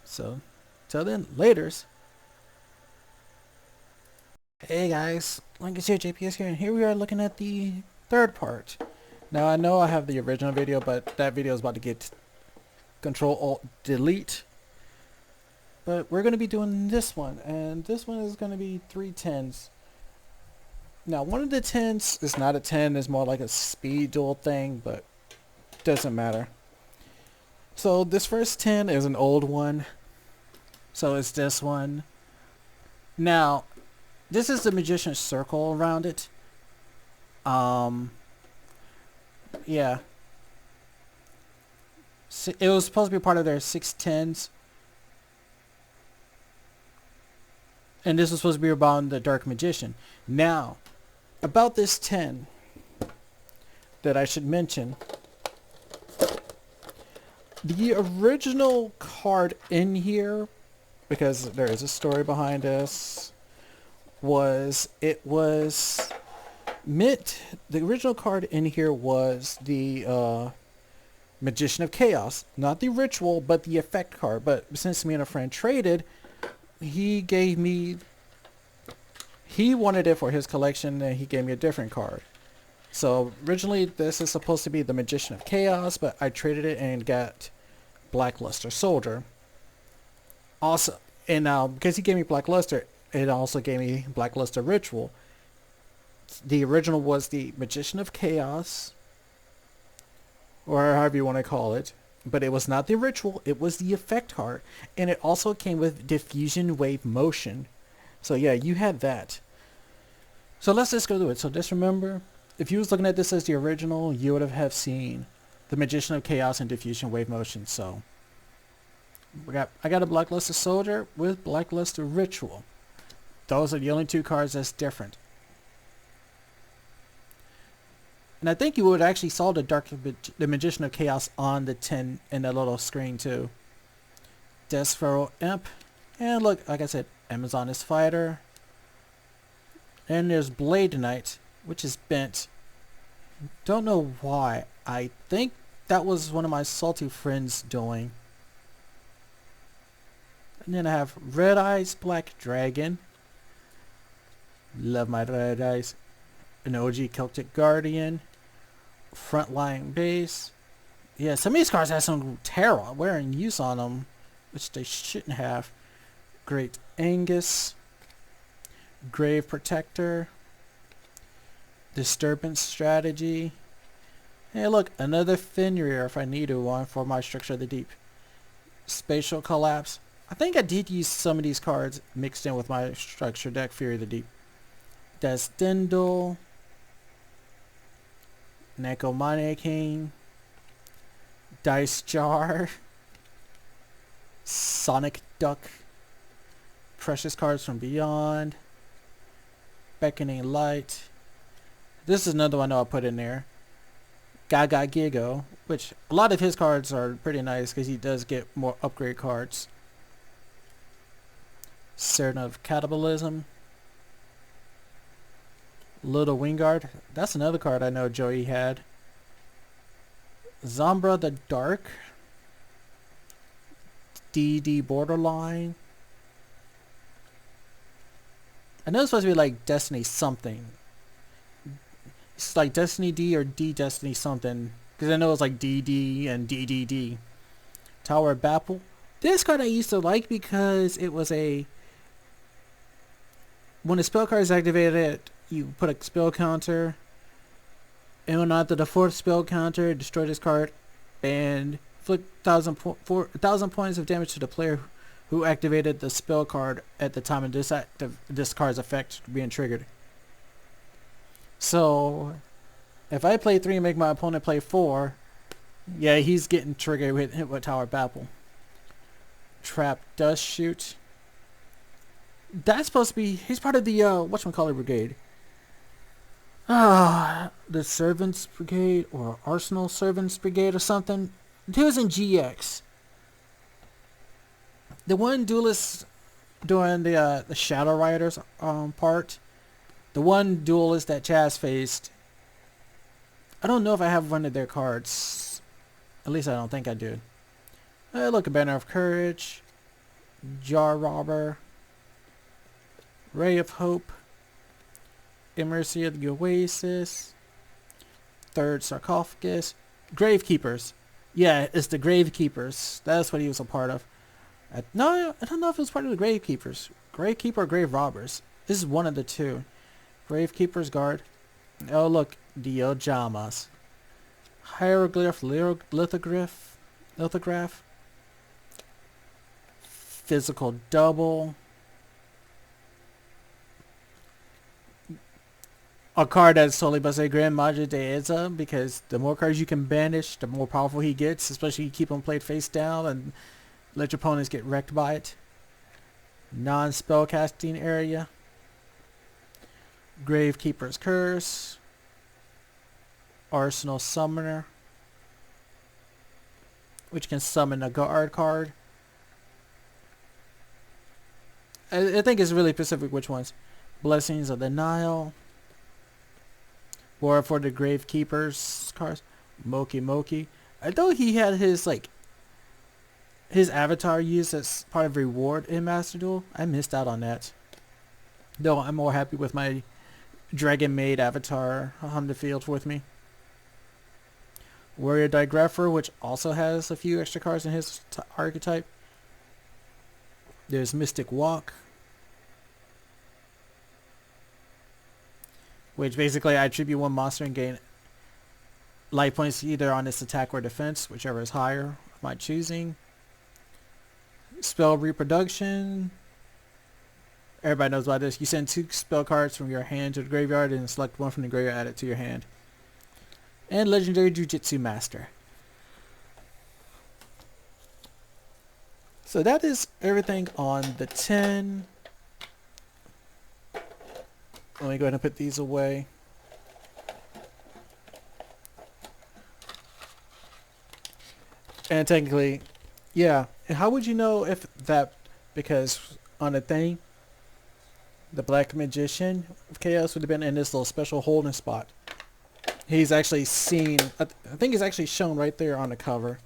So till then, laters. Hey guys, like I said, JPS here, and here we are looking at the third part. Now I know I have the original video, but that video is about to get Control-Alt-Delete. But we're going to be doing this one, and this one is going to be 3 10s. Now, one of the 10s is not a 10, it's more like a speed duel thing, but doesn't matter. So this first 10 is an old one, so it's this one. Now, this is the Magician's Circle around it. Yeah. It was supposed to be part of their 6 10s. And this was supposed to be about the Dark Magician. Now, about this 10 that I should mention, the original card in here, because there is a story behind this, the original card in here was the Magician of Chaos. Not the ritual, but the effect card. But since me and a friend traded, he wanted it for his collection, and he gave me a different card. So originally this is supposed to be the Magician of Chaos, but I traded it and got Blackluster Soldier. Also, and now because he gave me Blackluster, it also gave me Blackluster Ritual. The original was the Magician of Chaos, or however you want to call it. But it was not the ritual, it was the effect card. And it also came with Diffusion Wave Motion. So yeah, you had that. So let's just go through it. So just remember, if you was looking at this as the original, you would have seen the Magician of Chaos and Diffusion Wave Motion. So I got a Blackluster Soldier with Blackluster Ritual. Those are the only two cards that's different. And I think you would actually saw the Magician of Chaos on the 10 in the little screen too. Deathsphero Imp. And look, like I said, Amazoness Fighter. And there's Blade Knight, which is bent. Don't know why. I think that was one of my salty friends doing. And then I have Red Eyes Black Dragon. Love my Red Eyes. An OG Celtic Guardian. Frontline Base. Yeah, some of these cards have some terror wearing use on them, which they shouldn't have. Great Angus. Grave Protector. Disturbance Strategy. Hey look, another Fenrir if I needed one for my Structure of the Deep. Spatial Collapse. I think I did use some of these cards mixed in with my Structure deck, Fury of the Deep. Desdindle. Necomane King. Dice Jar. Sonic Duck. Precious Cards from Beyond. Beckoning Light. This is another one I'll put in there. Gaga Gigo, which a lot of his cards are pretty nice because he does get more upgrade cards. Certain of Cannibalism. Little Wingard. That's another card I know Joey had. Zombra the Dark. DD Borderline. I know it's supposed to be like Destiny something. It's like Destiny D or D Destiny something. Because I know it's like DD and DDD. Tower of Babel. This card I used to like because it was a... When a spell card is activated, you put a spell counter. And when after the fourth spell counter, destroy this card. And inflict 1,000 points of damage to the player who activated the spell card at the time of this card's effect being triggered. So, if I play 3 and make my opponent play 4, yeah, he's getting triggered hit with Tower of Babel. Trap Dust Shoot. That's supposed to be... He's part of the, whatchamacallit brigade. The Servants Brigade, or Arsenal Servants Brigade or something. He was in GX. The one duelist doing the Shadow Riders part. The one duelist that Chaz faced. I don't know if I have one of their cards. At least I don't think I do. Look, a Banner of Courage. Jar Robber. Ray of Hope. Immersion of the Oasis. Third Sarcophagus. Gravekeepers. Yeah, it's the Gravekeepers. That's what he was a part of. No, I don't know if it was part of the Gravekeepers. Gravekeeper or Grave Robbers. This is one of the two. Gravekeeper's Guard. Oh look, Diojamas. Hieroglyph, Lithograph. Physical Double. A card that's totally by say Grand Magia Deiza, because the more cards you can banish, the more powerful he gets, especially you keep him played face down and let your opponents get wrecked by it. Non-spellcasting area. Gravekeeper's Curse. Arsenal Summoner, which can summon a guard card. I think it's really specific which ones. Blessings of the Nile. War for the Gravekeeper's cards. Moki Moki. I thought he had his his avatar used as part of reward in Master Duel. I missed out on that. Though I'm more happy with my Dragon Maid avatar on the field with me. Warrior Digrapher, which also has a few extra cards in his archetype. There's Mystic Walk, which basically I attribute one monster and gain life points either on its attack or defense, whichever is higher of my choosing. Spell Reproduction. Everybody knows about this. You send 2 spell cards from your hand to the graveyard and select one from the graveyard, add it to your hand. And Legendary Jujutsu Master. So that is everything on the 10. Let me go ahead and put these away. And technically, yeah. And how would you know if that? Because on the thing, the Black Magician of Chaos would have been in this little special holding spot. He's actually seen. I think he's actually shown right there on the cover.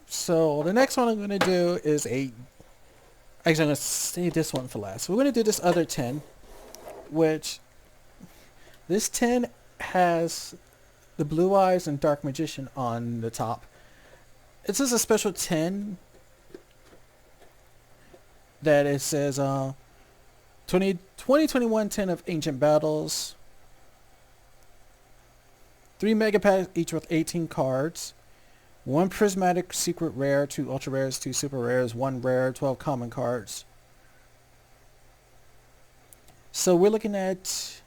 So the next one I'm going to do is a. Actually, I'm going to save this one for last. We're going to do this other 10, which this 10 has the Blue Eyes and Dark Magician on the top. It's just a special 10 that it says 2021 10 of Ancient Battles. 3 mega packs each with 18 cards. 1 prismatic secret rare, 2 ultra rares, 2 super rares, 1 rare, 12 common cards. So we're looking at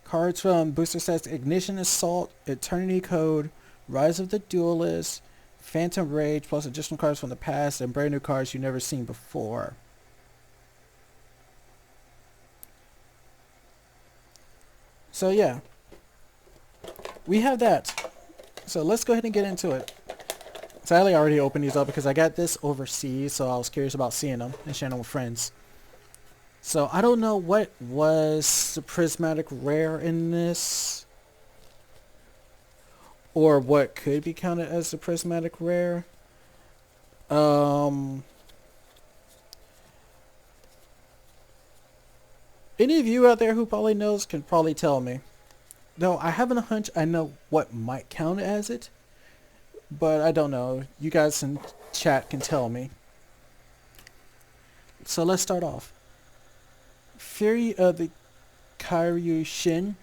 cards from booster sets Ignition Assault, Eternity Code, Rise of the Duelist, Phantom Rage, plus additional cards from the past and brand new cards you've never seen before. So yeah, we have that. So let's go ahead and get into it. Sadly, I already opened these up because I got this overseas, so I was curious about seeing them and sharing them with friends. So I don't know what was the prismatic rare in this, or what could be counted as the prismatic rare. Any of you out there who probably knows can probably tell me. No, I have a hunch I know what might count as it, but I don't know. You guys in chat can tell me. So let's start off. Fury of the Karyushin.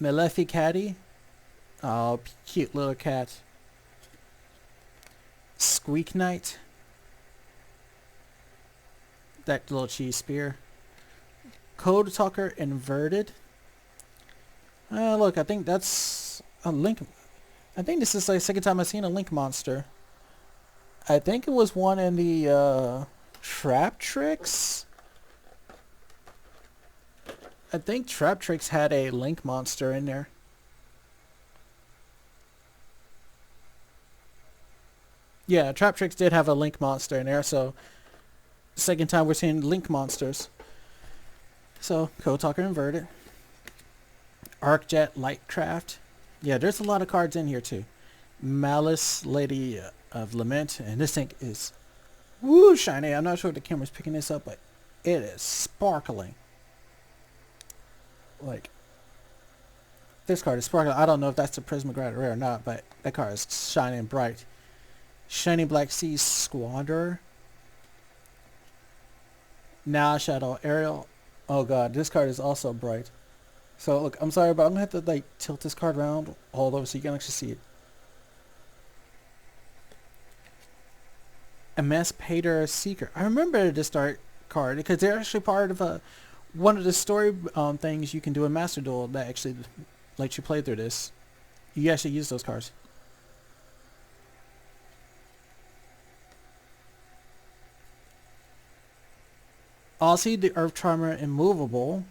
Maleficati. Oh, cute little cat. Squeak Knight. That little cheese spear. Code Talker Inverted. Look, I think that's a Link. I think this is like the second time I've seen a Link monster. I think it was one in the Trap Tricks. I think Trap Tricks had a Link monster in there. Yeah, Trap Tricks did have a Link monster in there, so second time we're seeing Link monsters. So, Code Talker Inverted. Arcjet Lightcraft. Yeah, there's a lot of cards in here too. Malice Lady of Lament, and this thing is woo shiny. I'm not sure if the camera's picking this up, but it is sparkling. Like, this card is sparkling. I don't know if that's the Prismagrad rare or not, but that card is shining bright. Shiny Black Sea Squander. Now Shadow Ariel. Oh god, this card is also bright. So look, I'm sorry, but I'm gonna have to like tilt this card around all over so you can actually see it. Emancipator Seeker. I remember this card because they're actually part of one of the story things you can do in Master Duel that actually lets you play through this. You actually use those cards. Also, the Earth Charmer Immovable.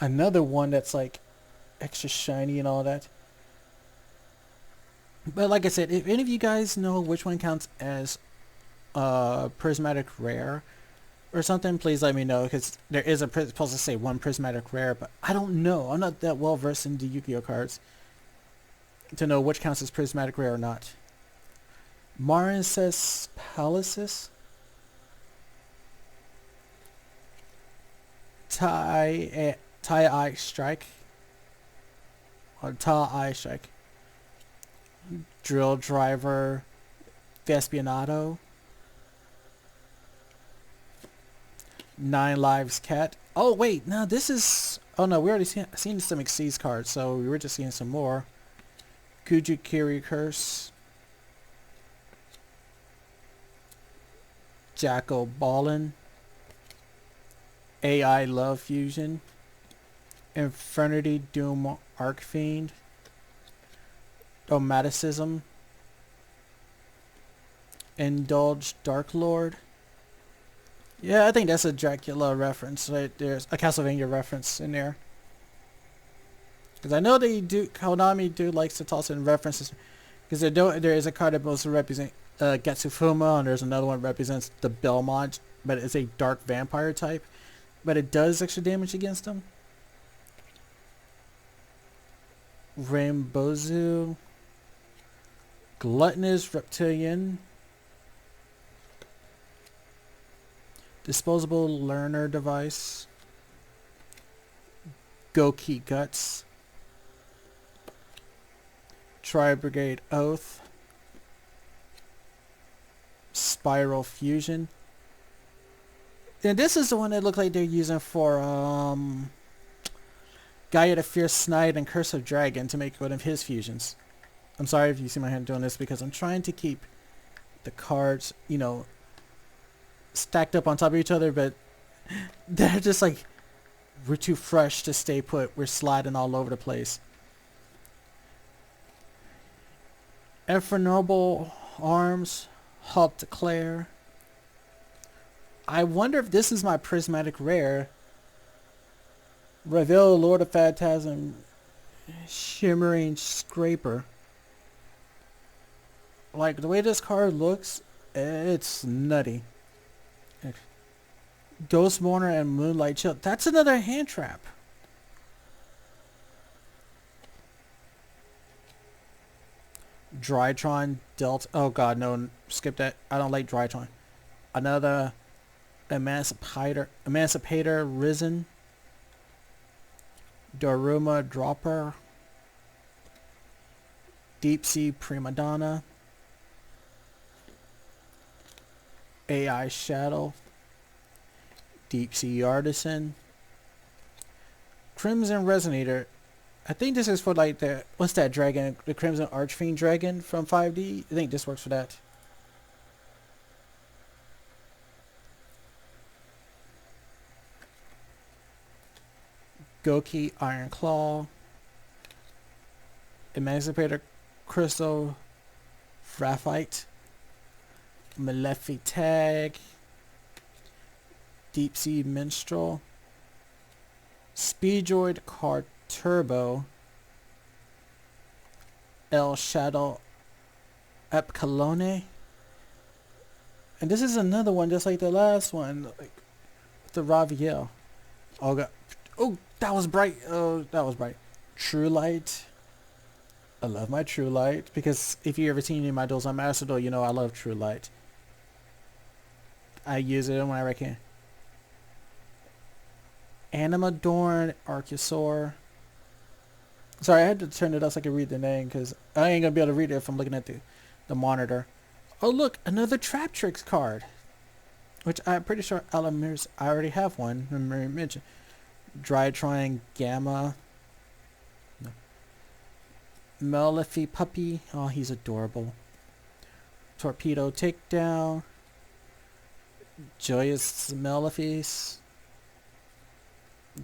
Another one that's like extra shiny and all that. But like I said, if any of you guys know which one counts as prismatic rare or something, please let me know, because there is supposed to say 1 prismatic rare, but I don't know. I'm not that well versed in the Yugioh cards to know which counts as prismatic rare or not. Marin says Palaces. Tie Eye Strike. Or Ta Eye Strike. Drill Driver. Vespianato. 9 Lives Cat. Oh wait, no, this is... Oh no, we already seen some Xyz cards, so we were just seeing some more. Kujikiri Curse. Jackal Ballin. AI Love Fusion. Infernity Doom Arcfiend. Domaticism. Indulge Dark Lord. Yeah, I think that's a Dracula reference. Right? There's a Castlevania reference in there. Because I know they do, Konami do likes to toss in references. Because there is a card that supposed to represent Getsufuma, and there's another one that represents the Belmont, but it's a dark vampire type. But it does extra damage against them. Rainbozu, Gluttonous Reptilian, Disposable Learner Device, Goki Guts, Tri Brigade Oath, Spiral Fusion. And this is the one that looked like they're using for Gaia the Fierce Knight and Curse of Dragon to make one of his fusions. I'm sorry if you see my hand doing this because I'm trying to keep the cards, stacked up on top of each other, but they're just like, we're too fresh to stay put. We're sliding all over the place. Infernal Arms, Halt Declare. I wonder if this is my prismatic rare. Reveal Lord of Phantasm, Shimmering Scraper. Like, the way this card looks, it's nutty. Ghostmourner and Moonlight Chill. That's another hand trap. Drytron Delta. Oh god, no. Skip that. I don't like Drytron. Another Emancipator Risen. Daruma Dropper. Deep Sea Prima Donna. AI Shadow. Deep Sea Artisan. Crimson Resonator. I think this is for like the, what's that dragon? The Crimson Archfiend Dragon from 5D? I think this works for that. Goki Iron Claw. Emancipator Crystal Graphite. Malefi Tag. Deep Sea Minstrel. Speedroid Card Turbo. El Shadow Epcalone. And this is another one just like the last one. Like the Raviel. Oh god. Oh, that was bright. Oh, that was bright. True Light. I love my True Light. Because if you ever seen any of my duels on Master Duel, you know I love True Light. I use it whenever I can. Animadorn Archosaur. Sorry, I had to turn it up so I could read the name because I ain't going to be able to read it if I'm looking at the monitor. Oh, look, another Trap Tricks card. Which I'm pretty sure Alamir's, I already have one. Remember you mentioned. Drytron Gamma. No. Malefi Puppy. Oh, he's adorable. Torpedo Takedown. Joyous Malefice.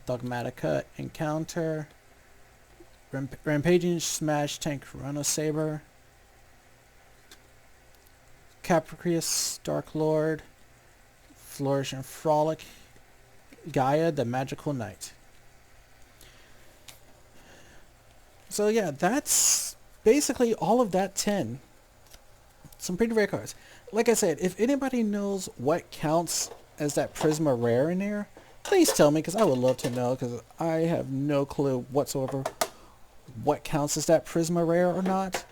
Dogmatica Encounter. Rampaging Smash Tank Rhino Saber. Capricious Dark Lord. Flourish and Frolic. Gaia the Magical Knight. So yeah, that's basically all of that 10. Some pretty rare cards. Like I said, if anybody knows what counts as that Prisma rare in there, please tell me because I would love to know because I have no clue whatsoever what counts as that Prisma rare or not.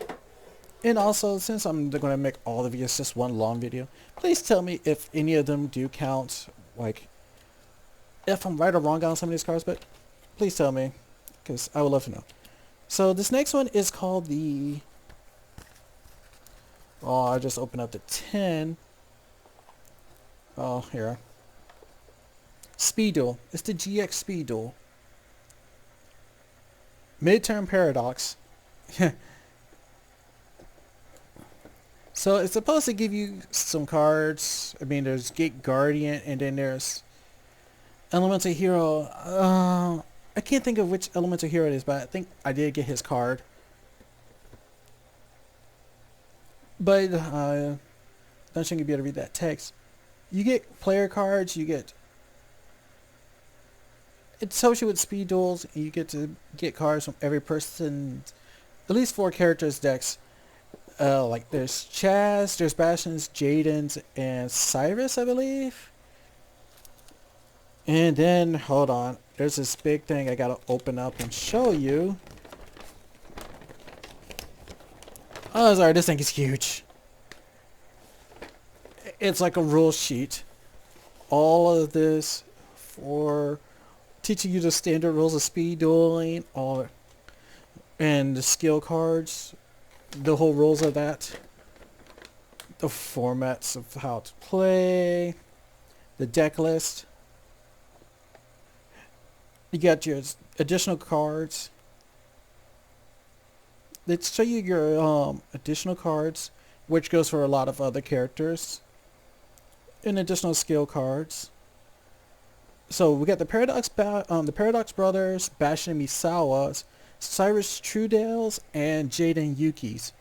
And also, since I'm going to make all of these just one long video, please tell me if any of them do count, like, if I'm right or wrong on some of these cards, but please tell me, because I would love to know. So this next one is called the, oh, I just opened up the 10. Oh, here. Speed Duel. It's the GX Speed Duel. Midterm Paradox. So it's supposed to give you some cards. I mean, there's Gate Guardian, and then there's Elemental Hero. I can't think of which Elemental Hero it is, but I think I did get his card. But don't think you'll be able to read that text. You get player cards. You get it helps you with speed duels. And you get to get cards from every person. At least 4 characters decks. Like there's Chaz, there's Bastion's, Jaden's, and Cyrus, I believe. And then hold on, there's this big thing I gotta open up and show you. Oh, sorry, this thing is huge. It's like a rule sheet. All of this for teaching you the standard rules of speed dueling, all and the skill cards, the whole rules of that, the formats of how to play, the deck list. You got your additional cards. Let's show you your additional cards, which goes for a lot of other characters, and additional skill cards. So we got the the Paradox Brothers, Bastion Misawa's, Cyrus Trudale's, and Jaden Yuki's.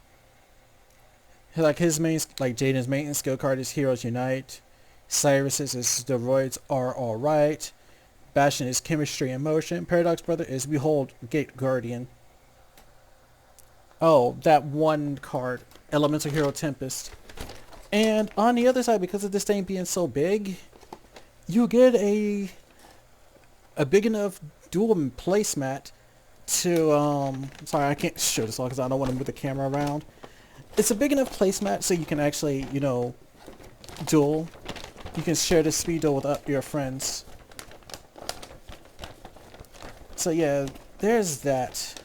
Like his main, like Jaden's main skill card is Heroes Unite. Cyrus's is Steroids Are Alright. Bastion is Chemistry in Motion. Paradox Brother is Behold Gate Guardian. Oh, that one card, Elemental Hero Tempest. And on the other side, because of this thing being so big, you get a big enough dual placemat to sorry, I can't show this all because I don't want to move the camera around. It's a big enough placemat so you can actually, you know, duel. You can share the speed duel with your friends. So yeah, there's that.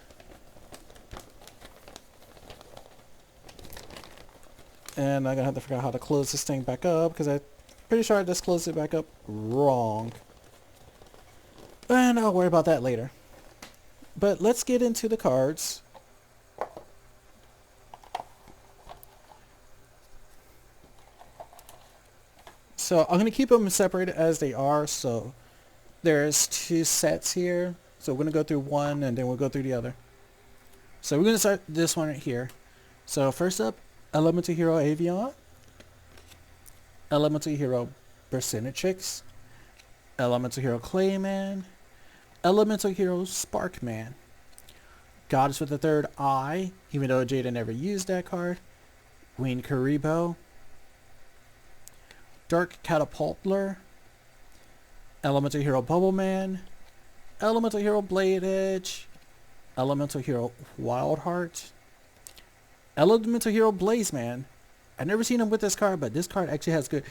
And I'm gonna have to figure out how to close this thing back up because I'm pretty sure I just closed it back up wrong. And I'll worry about that later. But let's get into the cards. So I'm going to keep them separated as they are. So there's 2 sets here. So we're going to go through one and then we'll go through the other. So we're going to start this one right here. So first up, Elemental Hero Avion, Elemental Hero Bersenatrix, Elemental Hero Clayman, Elemental Hero Sparkman, Goddess with the Third Eye, even though Jada never used that card, Wayne Karibo, Dark Catapultler, Elemental Hero Bubbleman, Elemental Hero Blade Edge, Elemental Hero Wildheart, Elemental Hero Blazeman. I've never seen him with this card, but this card actually has good...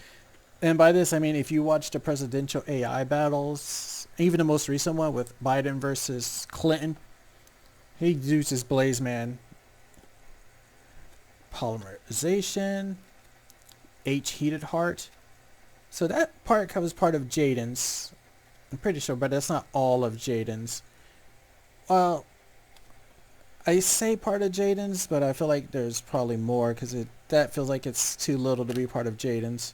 And by this, I mean if you watch the presidential AI battles, even the most recent one with Biden versus Clinton, he uses Blazeman. Polymerization, H Heated Heart. So that part covers part of Jaden's. I'm pretty sure, but that's not all of Jaden's. Well, I say part of Jaden's, but I feel like there's probably more because that feels like it's too little to be part of Jaden's.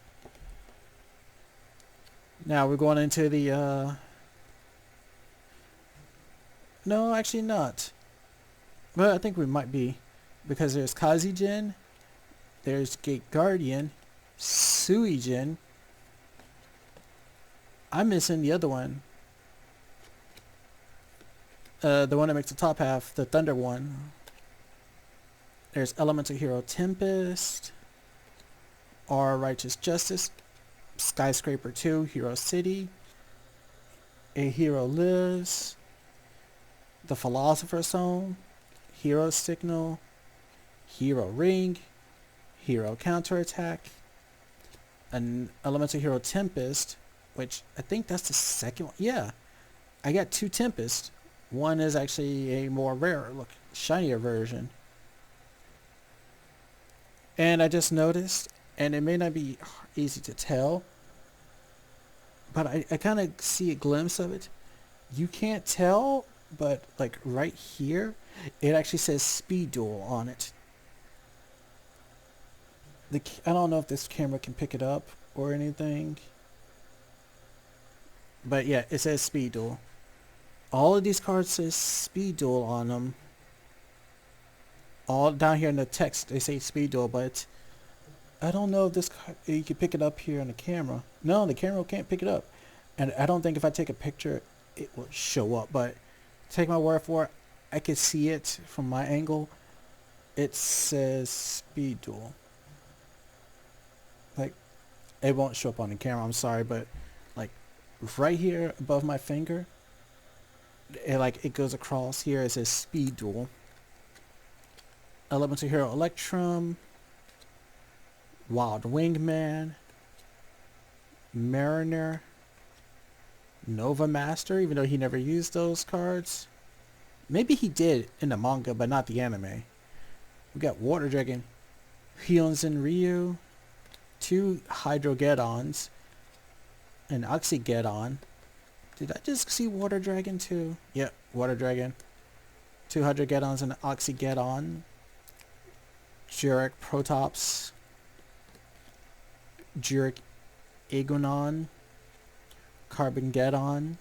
Now we're going into the no, actually not. But I think we might be because there's Kazijin, there's Gate Guardian, Suijin. I'm missing the other one. The one that makes the top half, the Thunder one. There's Elemental Hero Tempest, R Righteous Justice, Skyscraper 2, Hero City, A Hero Lives, The Philosopher's Stone, Hero Signal, Hero Ring, Hero Counterattack, an Elemental Hero Tempest, which I think that's the second one. Yeah, I got 2 Tempest. One is actually a more rare look, shinier version. And I just noticed, and it may not be easy to tell, but I kind of see a glimpse of it. You can't tell, but like right here, it actually says Speed Duel on it. I don't know if this camera can pick it up or anything. But yeah, it says Speed Duel. All of these cards says Speed Duel on them. All down here in the text, they say Speed Duel, but I don't know if you can pick it up here on the camera. No, the camera can't pick it up. And I don't think if I take a picture, it will show up. But take my word for it, I can see it from my angle. It says speed duel. Like, it won't show up on the camera, I'm sorry, but like right here above my finger, it goes across here, it says speed duel. Elemental Hero Electrum, Wild Wingman, Mariner, Nova Master, even though he never used those cards. Maybe he did in the manga, but not the anime. We got Water Dragon, Hyunzin Ryu, 2 Hydrogeddons, an Oxygeddon. Did I just see Water Dragon too? Yep, Water Dragon. 2 Hydrogeddons and an Oxygeddon. Jurek Protops. Jurek Agonon. Carbongeddon.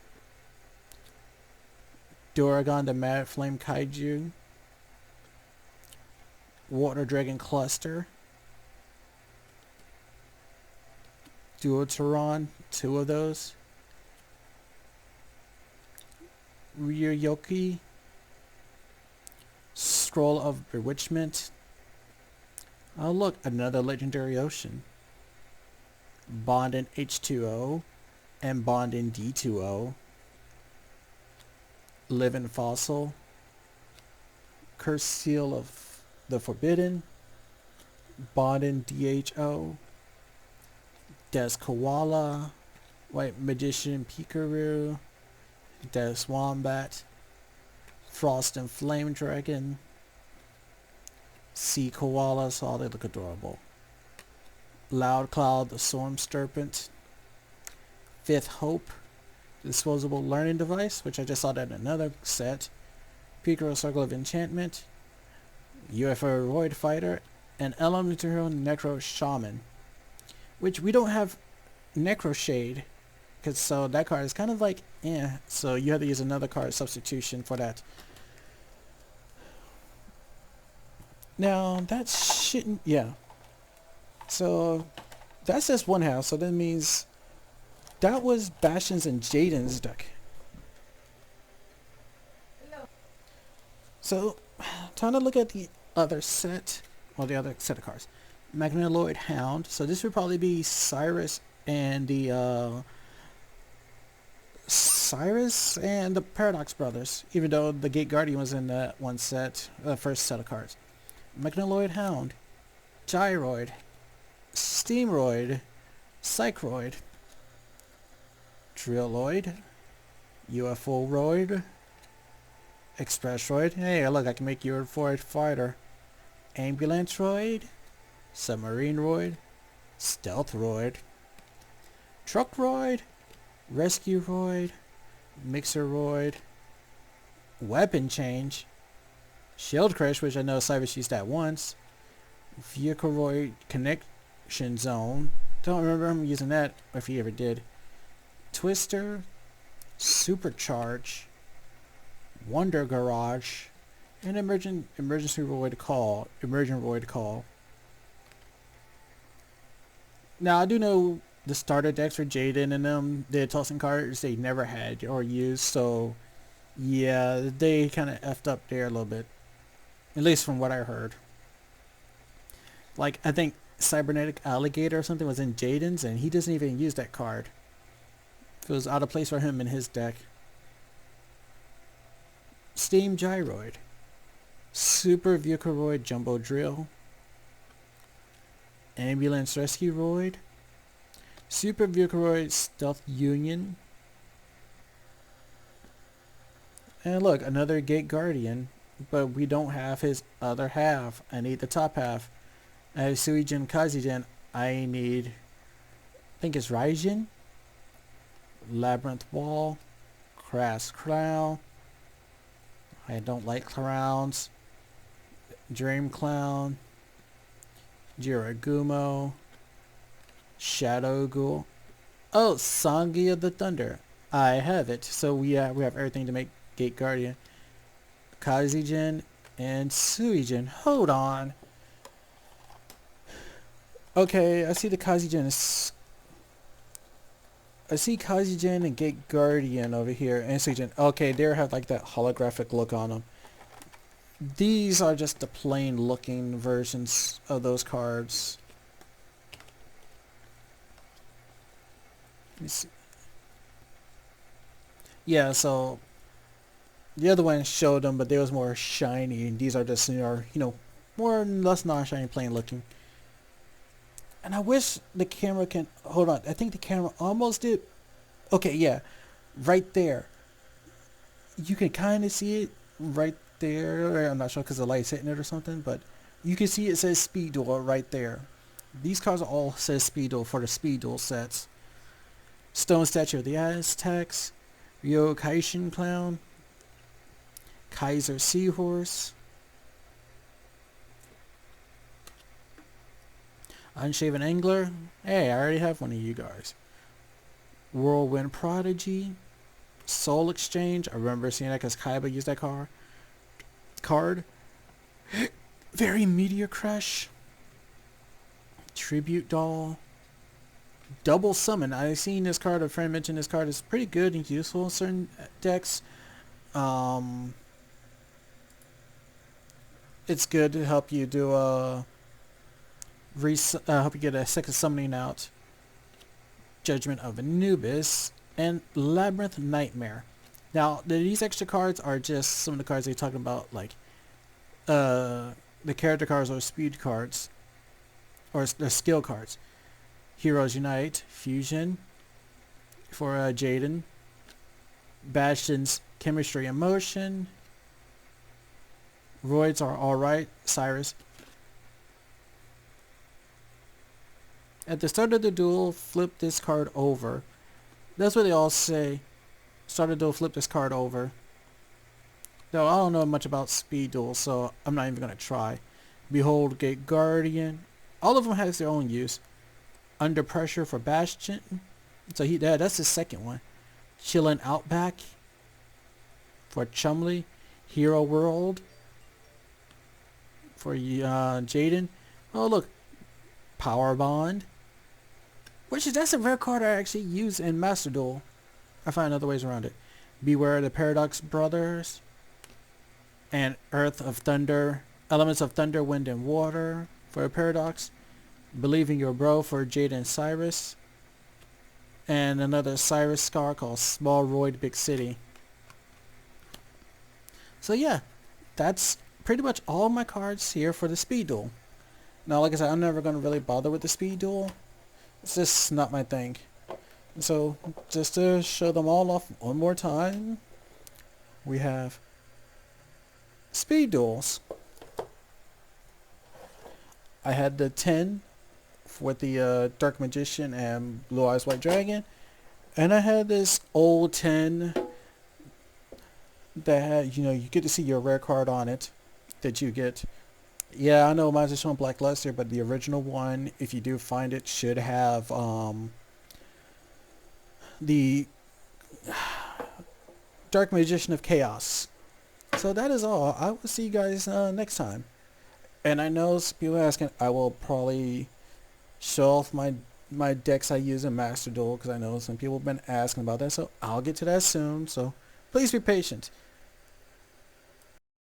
Doragon the Mad Flame Kaiju. Water Dragon Cluster. Duoteron, 2 of those. Ryuyoki. Scroll of Bewitchment. Oh look, another Legendary Ocean. Bond in H2O and Bond in D2O. Living Fossil. Curse Seal of the Forbidden. Bond in DHO. Des Koala. White Magician Pikaru. Des Wombat. Frost and Flame Dragon. Sea Koalas, oh they look adorable. Loud Cloud the Storm Serpent. Fifth Hope, disposable learning device, which I just saw that in another set. Picaro Circle of Enchantment. UFO Roid Fighter. And Elemental Hero Necro Shaman. Which we don't have Necro Shade. Cause so that card is kind of like so you have to use another card substitution for that. Now that shouldn't so that's just one house, so that means that was Bastion's and Jaden's deck. So time to look at the other set, or the other set of cards. Magnaloid Hound, so this would probably be Cyrus and the Paradox Brothers, even though the Gate Guardian was in that one set, the first set of cards. Magnaloid Hound, Gyroid, Steamroid, Psychroid, Drilloid, UFO-roid, Expressroid. Hey, look, I can make you a fighter. Ambulance-roid, Submarine-roid, Stealth-roid, Truck-roid, Rescue-roid, Mixer-roid, Weapon Change, Shield Crash, which I know Cyrus used that once, Vehicle-roid Connection Zone. Don't remember him using that, if he ever did. Twister, Supercharge, Wonder Garage, and Emergency Roid Call, Emergent Roid Call. Now I do know the starter decks for Jaden and them, the tossing cards they never had or used, so yeah, they kind of effed up there a little bit. At least from what I heard. Like, I think Cybernetic Alligator or something was in Jaden's, and he doesn't even use that card. It was out of place for him in his deck. Steam Gyroid, Super Vehicle-roid Jumbo Drill, Ambulance Rescue Roid, Super Vehicle-roid Stealth Union, and look, another Gate Guardian, but we don't have his other half. I need the top half. I have Suijin Kazijin. I need, I think it's Raijin, Labyrinth Wall, Crass Clown. I don't like clowns. Dream Clown, Jiragumo, Shadow Ghoul. Oh, Sangi of the Thunder. I have it. So we have everything to make Gate Guardian. Kazijin and Suijin. Hold on. Okay, I see the Kaijin. I see Kaijin and Gate Guardian over here, and Seijin. Okay, they have like that holographic look on them. These are just the plain looking versions of those cards. Let me see. Yeah, so the other one showed them, but they was more shiny, and these are just more or less non-shiny, plain looking. And I wish the camera can hold on. I think the camera almost did. Okay, yeah, right there. You can kind of see it right there. I'm not sure because the light's hitting it or something, but you can see it says Speed Duel right there. These cards all says Speed Duel for the Speed Duel sets. Stone Statue of the Aztecs, Ryo Kaishin Clown, Kaiser Seahorse, Unshaven Angler. Hey, I already have one of you guys. Whirlwind Prodigy, Soul Exchange. I remember seeing that because Kaiba used that card. Very Meteor Crush, Tribute Doll, Double Summon. I seen this card. A friend mentioned this card is pretty good and useful in certain decks. It's good to help you do help you get a second summoning out. Judgment of Anubis and Labyrinth Nightmare. Now, these extra cards are just some of the cards they're talking about, like the character cards or speed cards, or the skill cards. Heroes Unite, Fusion for Jaden, Bastion's Chemistry and Motion, Roids are alright, Cyrus. At the start of the duel, flip this card over. That's what they all say. Start a duel, flip this card over. Though I don't know much about speed duels, so I'm not even going to try. Behold Gate Guardian. All of them has their own use. Under Pressure for Bastion. So that's his second one. Chillin' Outback for Chumley. Hero World for Jaden. Oh look, Power Bond. That's a rare card I actually use in Master Duel. I find other ways around it. Beware the Paradox Brothers. And Earth of Thunder. Elements of Thunder, Wind, and Water for a Paradox. Believe in Your Bro for Jade and Cyrus. And another Cyrus Scar called Small Roid Big City. So yeah, that's pretty much all my cards here for the Speed Duel. Now, like I said, I'm never going to really bother with the Speed Duel. It's just not my thing. So, just to show them all off one more time, we have Speed Duels. I had the 10 with the Dark Magician and Blue Eyes White Dragon. And I had this old 10 that had, you get to see your rare card on it that you get. Yeah, I know mine's showing Black Luster, but the original one, if you do find it, should have the Dark Magician of Chaos. So that is all. I will see you guys next time. And I know some people asking, I will probably show off my decks I use in Master Duel, because I know some people have been asking about that. So I'll get to that soon. So please be patient.